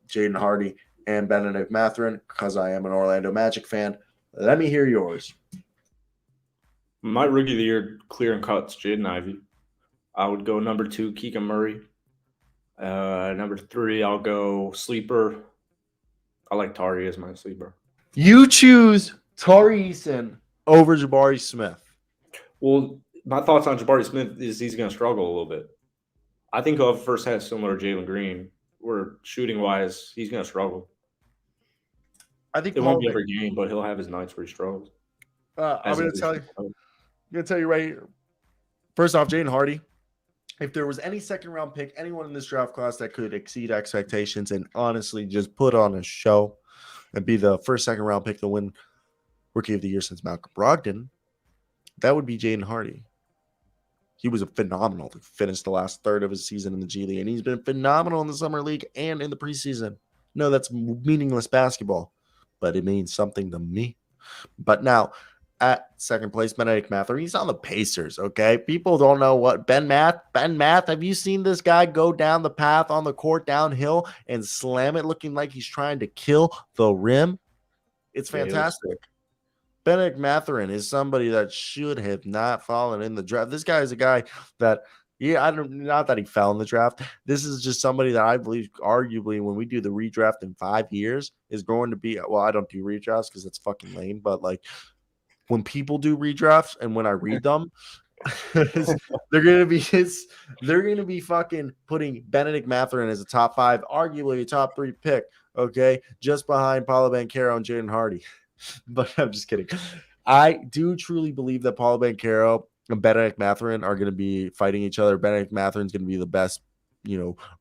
Jaden Hardy and Benedict Mathurin because I am an Orlando Magic fan. Let me hear yours. My rookie of the year, clear and cuts, Jaden Ivey. I would go number 2, Keegan Murray. Number 3, I'll go sleeper. I like Tari as my sleeper. You choose Tari Eason over Jabari Smith. Well, my thoughts on Jabari Smith is he's going to struggle a little bit. I think he'll have first half similar to Jalen Green, where shooting-wise, he's going to struggle. I think it won't be every game, but he'll have his nights where he struggles. I'm going to tell you right here. First off, Jaden Hardy. If there was any second-round pick, anyone in this draft class that could exceed expectations and honestly just put on a show and be the first second-round pick to win Rookie of the Year since Malcolm Brogdon, that would be Jaden Hardy. He was phenomenal to finish the last third of his season in the G League, and he's been phenomenal in the Summer League and in the preseason. No, that's meaningless basketball, but it means something to me. But now, at second place, Benedict Mathurin. He's on the Pacers, okay? People don't know what Ben Math, have you seen this guy go down the path on the court downhill and slam it looking like he's trying to kill the rim? It's fantastic. Benedict Mathurin is somebody that should have not fallen in the draft. This guy is a guy that, not that he fell in the draft. This is just somebody that I believe, arguably, when we do the redraft in 5 years, is going to be. Well, I don't do redrafts because it's fucking lame, but like when people do redrafts and when I read them, they're gonna be fucking putting Benedict Mathurin as a top 5, arguably a top 3 pick. Okay, just behind Paolo Banchero and Jaden Hardy. But I'm just kidding. I do truly believe that Paolo Banchero and Benedict Mathurin are going to be fighting each other. Benedict Mathurin's going to be the best,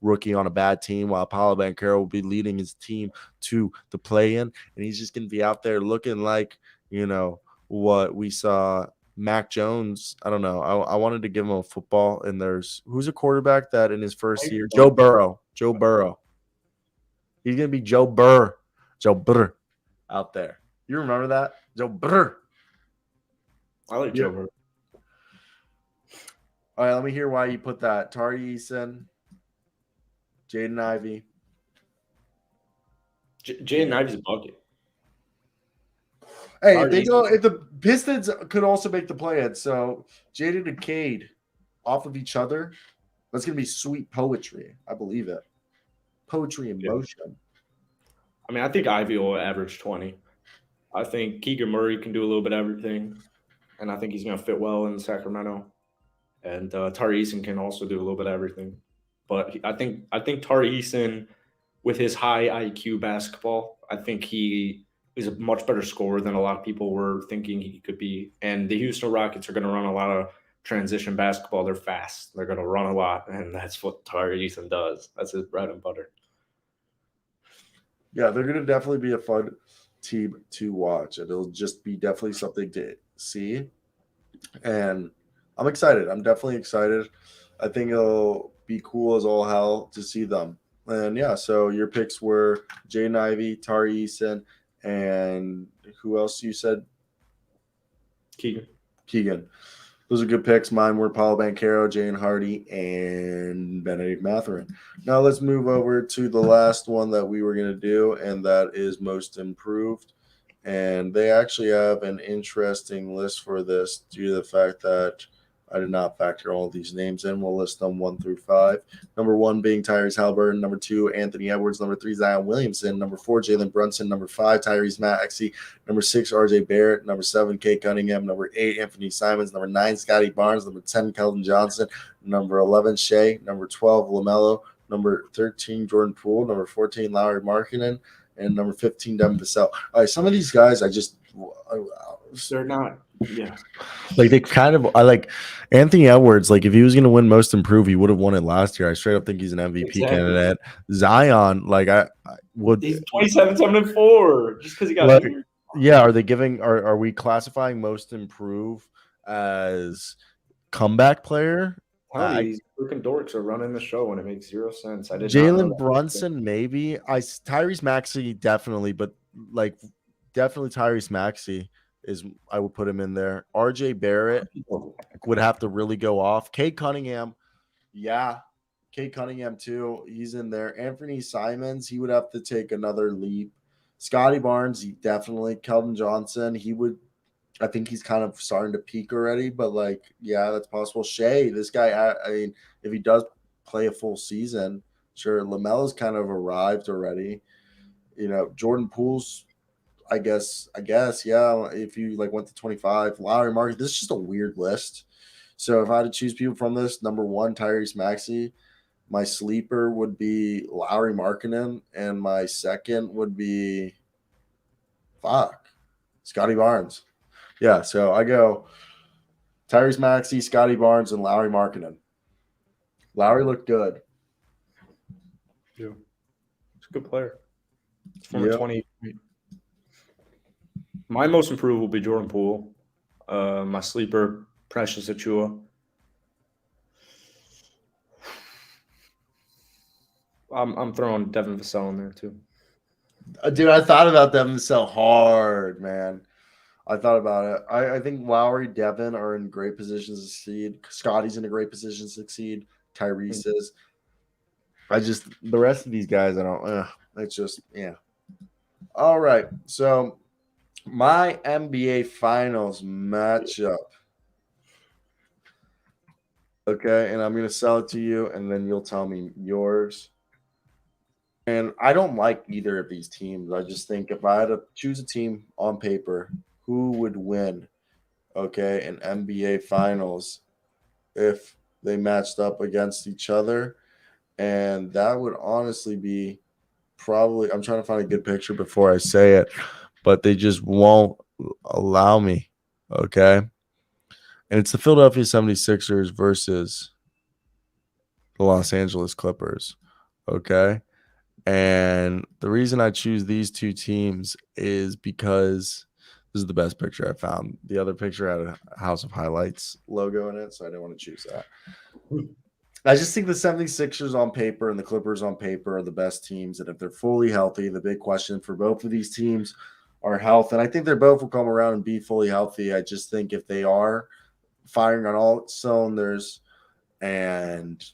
rookie on a bad team, while Paolo Banchero will be leading his team to the play-in, and he's just going to be out there looking like, what we saw Mac Jones. I don't know. I wanted to give him a football, and who's a quarterback that in his first year? Joe Burrow. He's going to be Joe Burr Joe Burr out there. You remember that? Joe Burr. I like Joe Burrow. All right, let me hear why you put that. Tari Eason, Jaden Ivey. Jaden Ivey's a bucket. Hey, if the Pistons could also make the play-in, so Jaden and Cade off of each other, that's gonna be sweet poetry. I believe it. Poetry in motion. I mean, I think Ivy will average 20. I think Keegan Murray can do a little bit of everything, and I think he's going to fit well in Sacramento. And Tari Eason can also do a little bit of everything. But I think Tari Eason, with his high IQ basketball, I think he is a much better scorer than a lot of people were thinking he could be. And the Houston Rockets are going to run a lot of transition basketball. They're fast. They're going to run a lot, and that's what Tari Eason does. That's his bread and butter. Yeah, they're going to definitely be a fun team to watch. And it'll just be definitely something to see. And I'm excited. I'm definitely excited. I think it'll be cool as all hell to see them. And yeah, so your picks were Jaden Ivey, Tari Eason, and who else you said? Keegan. Those are good picks. Mine were Paulo Banchero, Jane Hardy, and Benedict Mathurin. Now let's move over to the last one that we were going to do, and that is most improved. And they actually have an interesting list for this due to the fact that I did not factor all these names in. We'll list them 1 through 5. Number 1 being Tyrese Halliburton. Number 2, Anthony Edwards. Number 3, Zion Williamson. Number 4, Jalen Brunson. Number 5, Tyrese Maxey. Number 6, RJ Barrett. Number 7, Kate Cunningham. Number 8, Anthony Simons. Number 9, Scotty Barnes. Number 10, Keldon Johnson. Number 11, Shea. Number 12, LaMelo. Number 13, Jordan Poole. Number 14, Lowry Markkanen. And number 15, Devin Vassell. All right, some of these guys they're not. Yeah. Like they kind of, I like Anthony Edwards. Like if he was going to win most improved, he would have won it last year. I straight up think he's an MVP candidate. Zion, like I would. He's 27, 7, and 4 just because he got injured. Yeah. Are they giving, are we classifying most improved as comeback player? These freaking dorks are running the show and it makes 0 sense. I did Jalen Brunson, maybe. Tyrese Maxey, definitely, but like definitely Tyrese Maxey is, I would put him in there. RJ Barrett would have to really go off. Kate Cunningham, yeah. Kate Cunningham too. He's in there. Anthony Simons, he would have to take another leap. Scotty Barnes, he definitely. Keldon Johnson, he would. I think he's kind of starting to peak already, but like, yeah, that's possible. Shea, this guy, I mean, if he does play a full season, sure. LaMelo's kind of arrived already. You know, Jordan Poole's, I guess, yeah. If you like went to 25, Lowry Markkanen, this is just a weird list. So if I had to choose people from this, number 1, Tyrese Maxey. My sleeper would be Lowry Markkanen, and my second would be Scotty Barnes. Yeah, so I go Tyrese Maxey, Scotty Barnes, and Lowry Markkanen. Lowry looked good. Yeah, he's a good player. It's from 20. My most improved will be Jordan Poole. My sleeper, Precious Achiuwa. I'm throwing Devin Vassell in there too. Dude, I thought about Devin Vassell hard, man. I thought about it. I think Lowry, Devin are in great positions to succeed. Scotty's in a great position to succeed. Tyrese is. The rest of these guys, I don't. It's just, yeah. All right. So, my NBA Finals matchup. Okay. And I'm going to sell it to you, and then you'll tell me yours. And I don't like either of these teams. I just think if I had to choose a team on paper, who would win, okay, in NBA Finals if they matched up against each other? And that would honestly be probably – I'm trying to find a good picture before I say it, but they just won't allow me, okay? And it's the Philadelphia 76ers versus the Los Angeles Clippers, okay? And the reason I choose these two teams is because – this is the best picture I found. The other picture had a House of Highlights logo in it, so I didn't want to choose that. I just think the 76ers on paper and the Clippers on paper are the best teams. And if they're fully healthy, the big question for both of these teams are health. And I think they're both will come around and be fully healthy. I just think if they are firing on all cylinders and,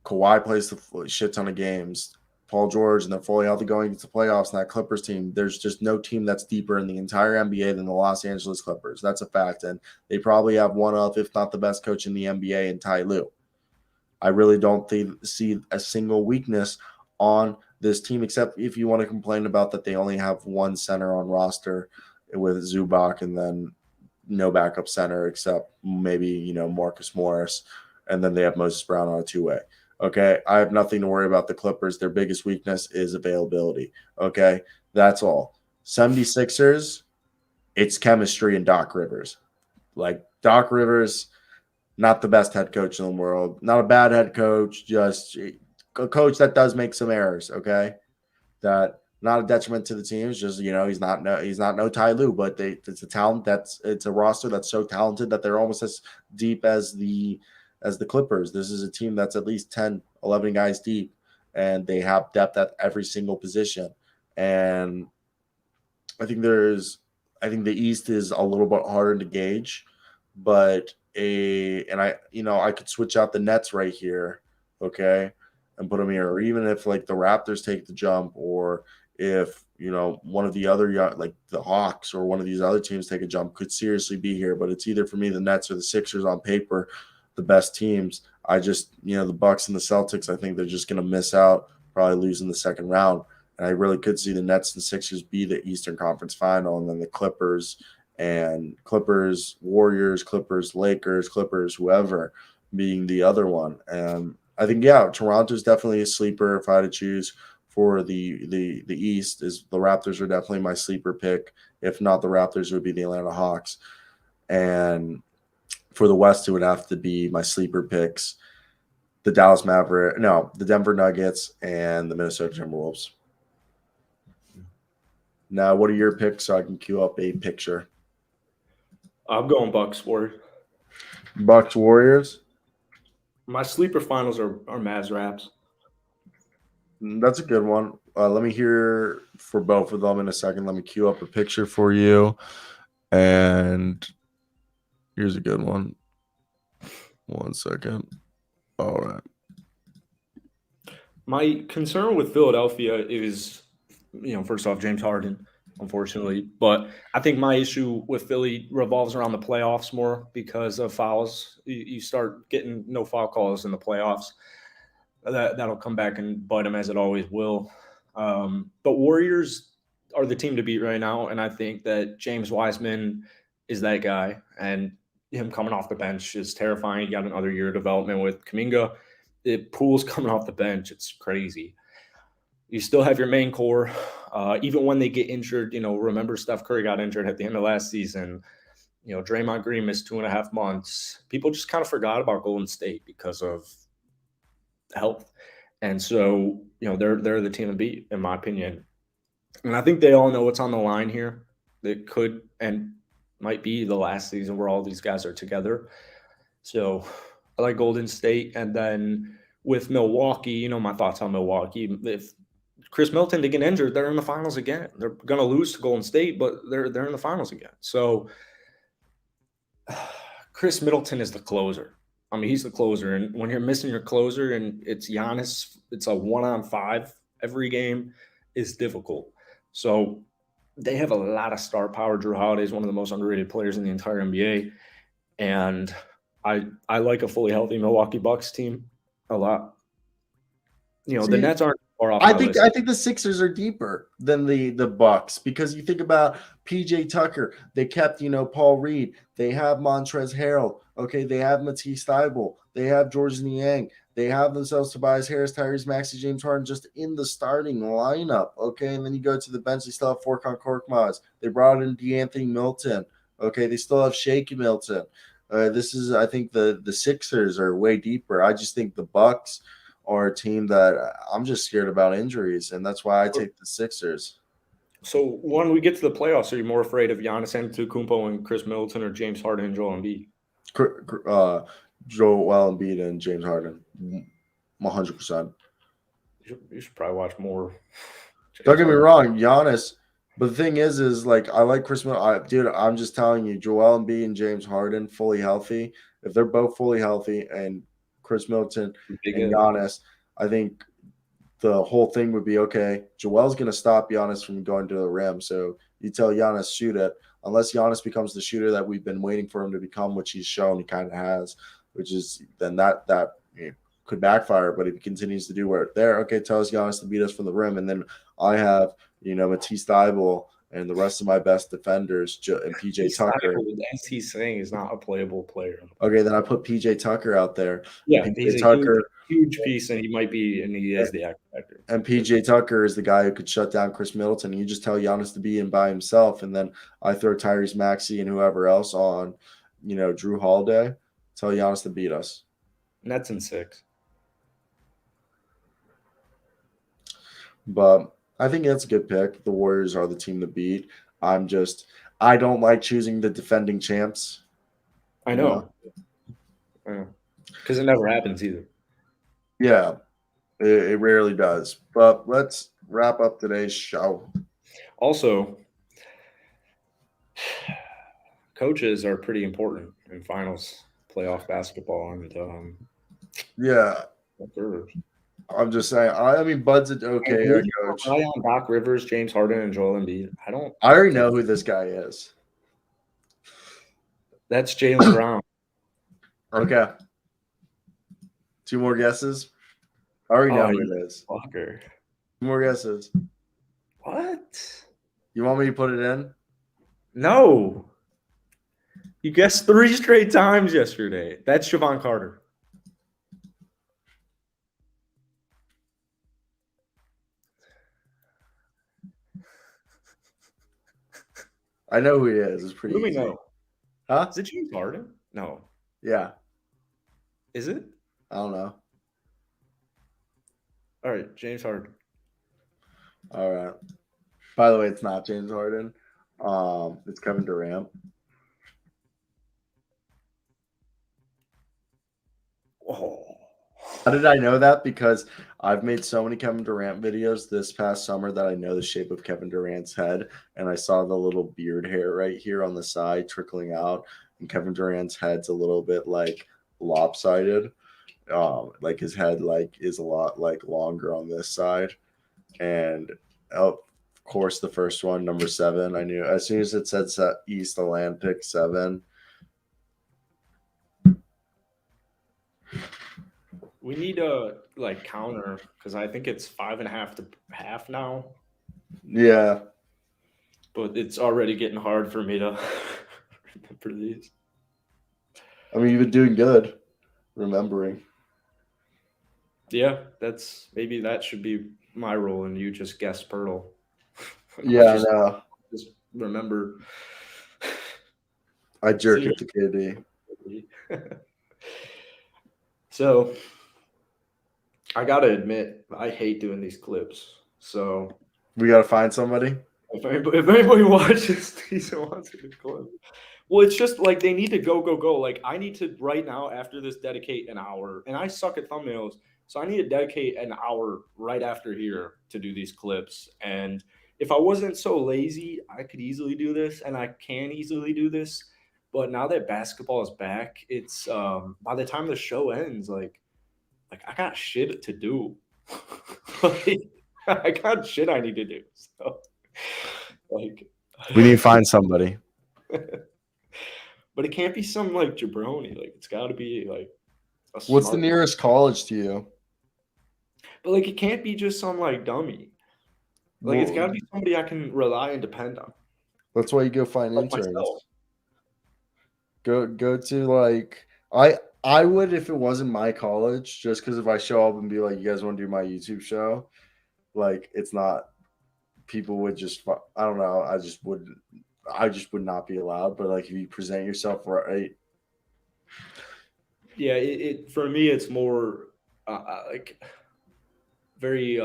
Kawhi plays the shit ton of games, Paul George, and they're fully healthy going into playoffs, and that Clippers team, there's just no team that's deeper in the entire NBA than the Los Angeles Clippers. That's a fact. And they probably have one of, if not the best coach in the NBA in Ty Lue. I really don't see a single weakness on this team, except if you want to complain about that they only have one center on roster with Zubac and then no backup center except maybe, Marcus Morris. And then they have Moses Brown on a two-way. Okay, I have nothing to worry about the Clippers. Their biggest weakness is availability. Okay, that's all. 76ers, it's chemistry and Doc Rivers. Like Doc Rivers, not the best head coach in the world. Not a bad head coach, just a coach that does make some errors. Okay, that not a detriment to the team. It's just he's not no Ty Lue, but it's a talent it's a roster that's so talented that they're almost as deep as the Clippers. This is a team that's at least 10, 11 guys deep, and they have depth at every single position. And I think the East is a little bit harder to gauge, but I could switch out the Nets right here, okay, and put them here, or even if like the Raptors take the jump, or if one of the other like the Hawks or one of these other teams take a jump, could seriously be here. But it's either for me the Nets or the Sixers on paper, the best teams. I just, the Bucks and the Celtics, I think they're just going to miss out, probably losing the second round. And I really could see the Nets and Sixers be the Eastern Conference Final, and then the Clippers, Warriors, Clippers, Lakers, Clippers, whoever being the other one. And I think, Toronto's definitely a sleeper if I had to choose for the East. Is the Raptors are definitely my sleeper pick. If not the Raptors, it would be the Atlanta Hawks. And for the West, it would have to be my sleeper picks, the Denver Nuggets and the Minnesota Timberwolves. Now, what are your picks so I can queue up a picture? I'm going Bucks Warriors. Bucks Warriors? My sleeper finals are Mavs Raps. That's a good one. Let me hear for both of them in a second. Let me queue up a picture for you. And here's a good one. 1 second. All right. My concern with Philadelphia is, first off, James Harden, unfortunately. But I think my issue with Philly revolves around the playoffs more because of fouls. You start getting no foul calls in the playoffs. That'll come back and bite them, as it always will. But Warriors are the team to beat right now, and I think that James Wiseman is that guy. And him coming off the bench is terrifying. He got another year of development with Kuminga. Poole's coming off the bench. It's crazy. You still have your main core. Even when they get injured, remember Steph Curry got injured at the end of last season. Draymond Green missed 2.5 months. People just kind of forgot about Golden State because of health. And so, they're the team to beat, in my opinion. And I think they all know what's on the line here. It could and might be the last season where all these guys are together. So I like Golden State. And then with Milwaukee, my thoughts on Milwaukee. If Chris Middleton did get injured, they're in the finals again. They're going to lose to Golden State, but they're in the finals again. So Chris Middleton is the closer. I mean, he's the closer. And when you're missing your closer and it's Giannis, it's a 1-on-5 every game, is difficult. So they have a lot of star power. Drew Holiday is one of the most underrated players in the entire NBA. And I like a fully healthy Milwaukee Bucks team a lot. The Nets aren't far off. I think the Sixers are deeper than the Bucks, because you think about PJ Tucker. They kept, Paul Reed. They have Montrezl Harrell. Okay, they have Matisse Thybulle. They have Georges Niang. They have themselves Tobias Harris, Tyrese Maxey, James Harden just in the starting lineup. Okay, and then you go to the bench. They still have Furkan Korkmaz. They brought in DeAnthony Milton. Okay, they still have Shaky Milton. I think the Sixers are way deeper. I just think the Bucks are a team that I'm just scared about injuries, and that's why I take the Sixers. So when we get to the playoffs, are you more afraid of Giannis Antetokounmpo and Chris Middleton, or James Harden and Joel Embiid? Joel Embiid and James Harden, 100%. You should probably watch more. Don't get me wrong, Giannis. But the thing is like I like Chris Middleton. Dude, I'm just telling you, Joel Embiid and James Harden fully healthy. If they're both fully healthy, and Chris Middleton and Giannis, I think the whole thing would be okay. Joel's going to stop Giannis from going to the rim. So you tell Giannis shoot it, unless Giannis becomes the shooter that we've been waiting for him to become, which he's shown he kind of has. Which is then that could backfire. But if he continues to do where there, okay, tells Giannis to beat us from the rim, and then I have Matisse Thybulle and the rest of my best defenders and PJ Tucker. As he's saying, is not a playable player. Okay, then I put PJ Tucker out there. Yeah, PJ Tucker, huge piece, and he is the X factor. And PJ Tucker is the guy who could shut down Chris Middleton. You just tell Giannis to be in by himself, and then I throw Tyrese Maxey and whoever else on, Drew Holiday. Tell Giannis to beat us. Nets in 6. But I think that's a good pick. The Warriors are the team to beat. I don't like choosing the defending champs. I know. Because it never happens either. Yeah, it rarely does. But let's wrap up today's show. Also, coaches are pretty important in finals playoff basketball. And yeah. I'm just saying. I mean, Bud's an okay head coach. I on Doc Rivers, James Harden, and Joel Embiid. I already know who this guy is. That's Jaylen Brown. Okay. 2 more guesses. I already know who it is. Fucker. 2 more guesses. What? You want me to put it in? No. You guessed 3 straight times yesterday. That's Javon Carter. I know who he is. It's pretty easy. Who do we know? Huh? Is it James Harden? No. Yeah. Is it? I don't know. All right, James Harden. All right. By the way, it's not James Harden. It's Kevin Durant. Oh. How did I know that? Because I've made so many Kevin Durant videos this past summer that I know the shape of Kevin Durant's head, and I saw the little beard hair right here on the side trickling out, and Kevin Durant's head's a little bit like lopsided. Like his head is a lot longer on this side, and of course the first one, number 7, I knew as soon as it said East, the land pick 7. We need a counter because I think it's 5.5 to half now. Yeah, but it's already getting hard for me to remember these. I mean, you've been doing good remembering. Yeah, maybe that should be my role, and you just guess Pirtle. Yeah, I know. Just remember. I jerk it to KD. So, I gotta admit, I hate doing these clips. So we gotta find somebody. If anybody watches these and wants a clip, well, it's just like they need to go. Like I need to right now after this dedicate an hour, and I suck at thumbnails, so I need to dedicate an hour right after here to do these clips. And if I wasn't so lazy, I could easily do this, and I can easily do this. But now that basketball is back, it's by the time the show ends, like I got shit to do. I got shit I need to do. So, we need to find somebody. But it can't be some jabroni. It's got to be What's the nearest college to you? But it can't be just some dummy. It's got to be somebody I can rely and depend on. That's why you go find interns. Myself. Go to I would if it wasn't my college, just because if I show up and be like, you guys want to do my YouTube show, it's not, people would just, I don't know, I just would not be allowed. But if you present yourself right. Yeah, it for me, it's more very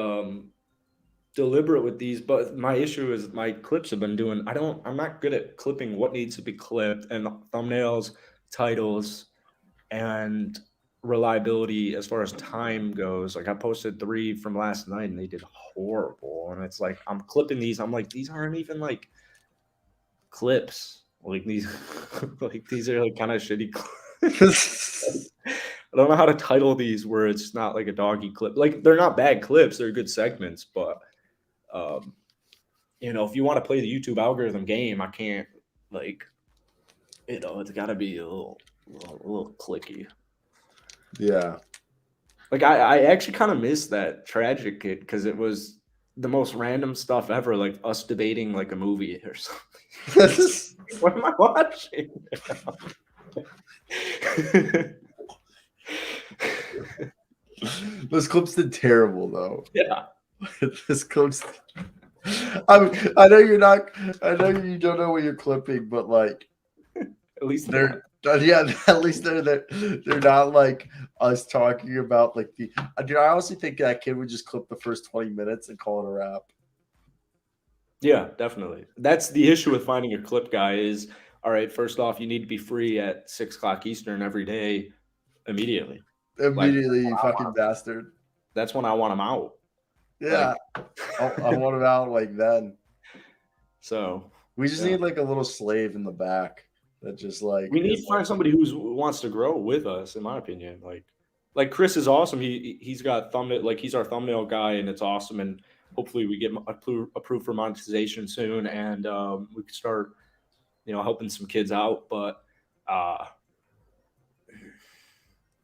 deliberate with these. But my issue is my clips have been doing, I'm not good at clipping what needs to be clipped, and thumbnails, titles. and reliability as far as time goes. Like I posted 3 from last night and they did horrible. And it's like I'm clipping these. I'm like, these aren't even like clips. Like these like these are like kind of shitty clips. I don't know how to title these where it's not like a doggy clip. Like they're not bad clips, they're good segments, but you know, if you want to play the YouTube algorithm game, I can't like, you know, it's got to be a little clicky. Yeah. Like I actually kind of miss that Tragic Kid because it was the most random stuff ever, like us debating like a movie or something. What am I watching? Those clips did terrible though. Yeah. This clips. I know you're not. I know you don't know what you're clipping, but like, at least they're yeah. At least they're not like us talking about like the. Dude, I honestly think that kid would just clip the first 20 minutes and call it a wrap. Yeah, definitely. That's the issue with finding a clip guy is, all right, first off, you need to be free at 6 o'clock Eastern every day immediately. Immediately, you fucking bastard. That's when I want him out. Yeah. Like, I want him out like then. So we just need like a little slave in the back that just like we need to find somebody who wants to grow with us, in my opinion. Like Chris is awesome. He's got thumbnail, like he's our thumbnail guy, and it's awesome. And hopefully we get approved for monetization soon, and we can start, you know, helping some kids out. But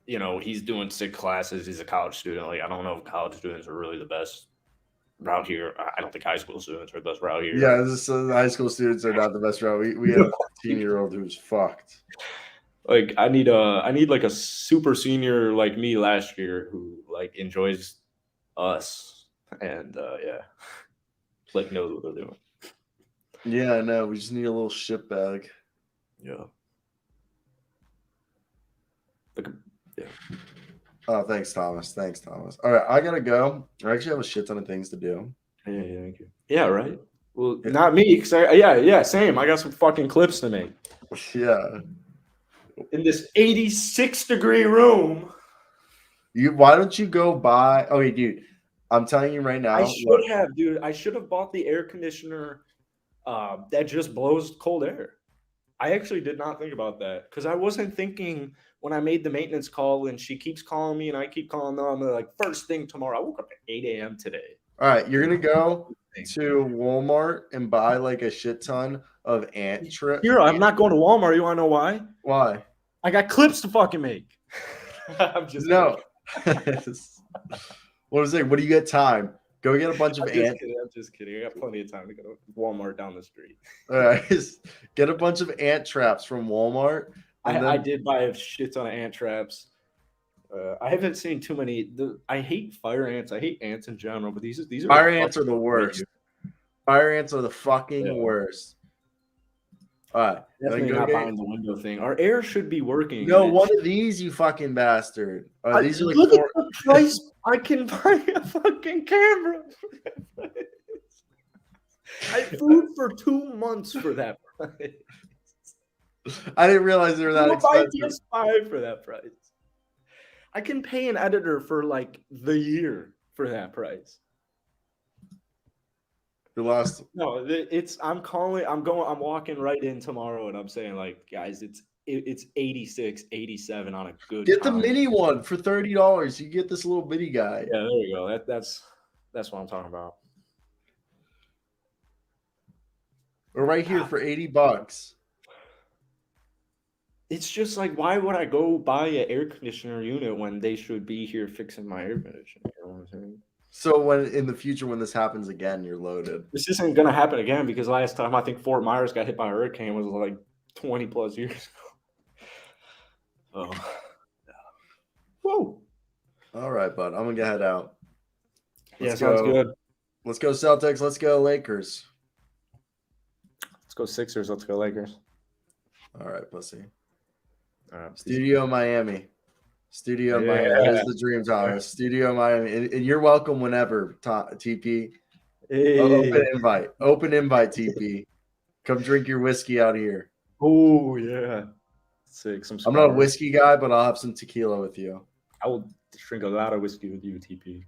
you know, he's doing 6 classes. He's a college student. Like I don't know if college students are really the best route here. I don't think high school students are the best route here. Yeah, the high school students are not the best route. We have a 15-year-old who's fucked. Like I need like a super senior like me last year who like enjoys us and yeah, like knows what they're doing. Yeah, I know. We just need a little shit bag. Yeah. Like, yeah. Oh, thanks, Thomas. Thanks, Thomas. All right, I gotta go. I actually have a shit ton of things to do. Yeah, thank you. Yeah, right. Well, not me, because yeah, same. I got some fucking clips to make. Yeah. In this 86-degree room. Why don't you go buy? Oh, dude, I'm telling you right now. I should have, dude. I should have bought the air conditioner that just blows cold air. I actually did not think about that because I wasn't thinking when I made the maintenance call and she keeps calling me and I keep calling them. I'm like, first thing tomorrow. I woke up at 8 a.m. today. All right, you're gonna go to Walmart and buy like a shit ton of ant traps. Here, I'm not going to Walmart. You want to know why? Why? I got clips to fucking make. I'm just no. What was it? What do you get time? Go get a bunch of ant. I'm just kidding. I got plenty of time to go to Walmart down the street. All right, get a bunch of ant traps from Walmart. I did buy a shit ton of ant traps. I haven't seen too many. I hate fire ants. I hate ants in general, but these are fire ants are the worst. Fire ants are the fucking worst. All right, definitely not buying the window thing. Our air should be working. No, one of these, you fucking bastard. These are like look at the price. I can buy a fucking camera. I had food for 2 months for that price. I didn't realize they were that expensive. Buy PS5 for that price. I can pay an editor for like the year for that price. The last. No, I'm walking right in tomorrow and I'm saying like, guys, it's 86, 87 on a good. Get the mini one for $30. You get this little mini guy. Yeah, there you go. That's what I'm talking about. We're right here for $80. It's just like, why would I go buy an air conditioner unit when they should be here fixing my air conditioner? You know what I'm saying? So when in the future, when this happens again, you're loaded. This isn't gonna happen again because last time I think Fort Myers got hit by a hurricane was like 20 plus years ago. Oh, whoa! All right, bud. I'm gonna head out. Sounds good. Let's go Celtics. Let's go Lakers. Let's go Sixers. Let's go Lakers. All right, pussy. All right, Studio Miami. Studio Miami. That is the dream, Thomas. Studio Miami. And you're welcome whenever, TP. Hey. Open invite, TP. Come drink your whiskey out here. Oh, yeah. Sick. Some I'm not a cigars. whiskey guy, but I'll have some tequila with you. I will drink a lot of whiskey with you, TP.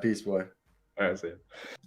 Peace, boy. All right, see ya.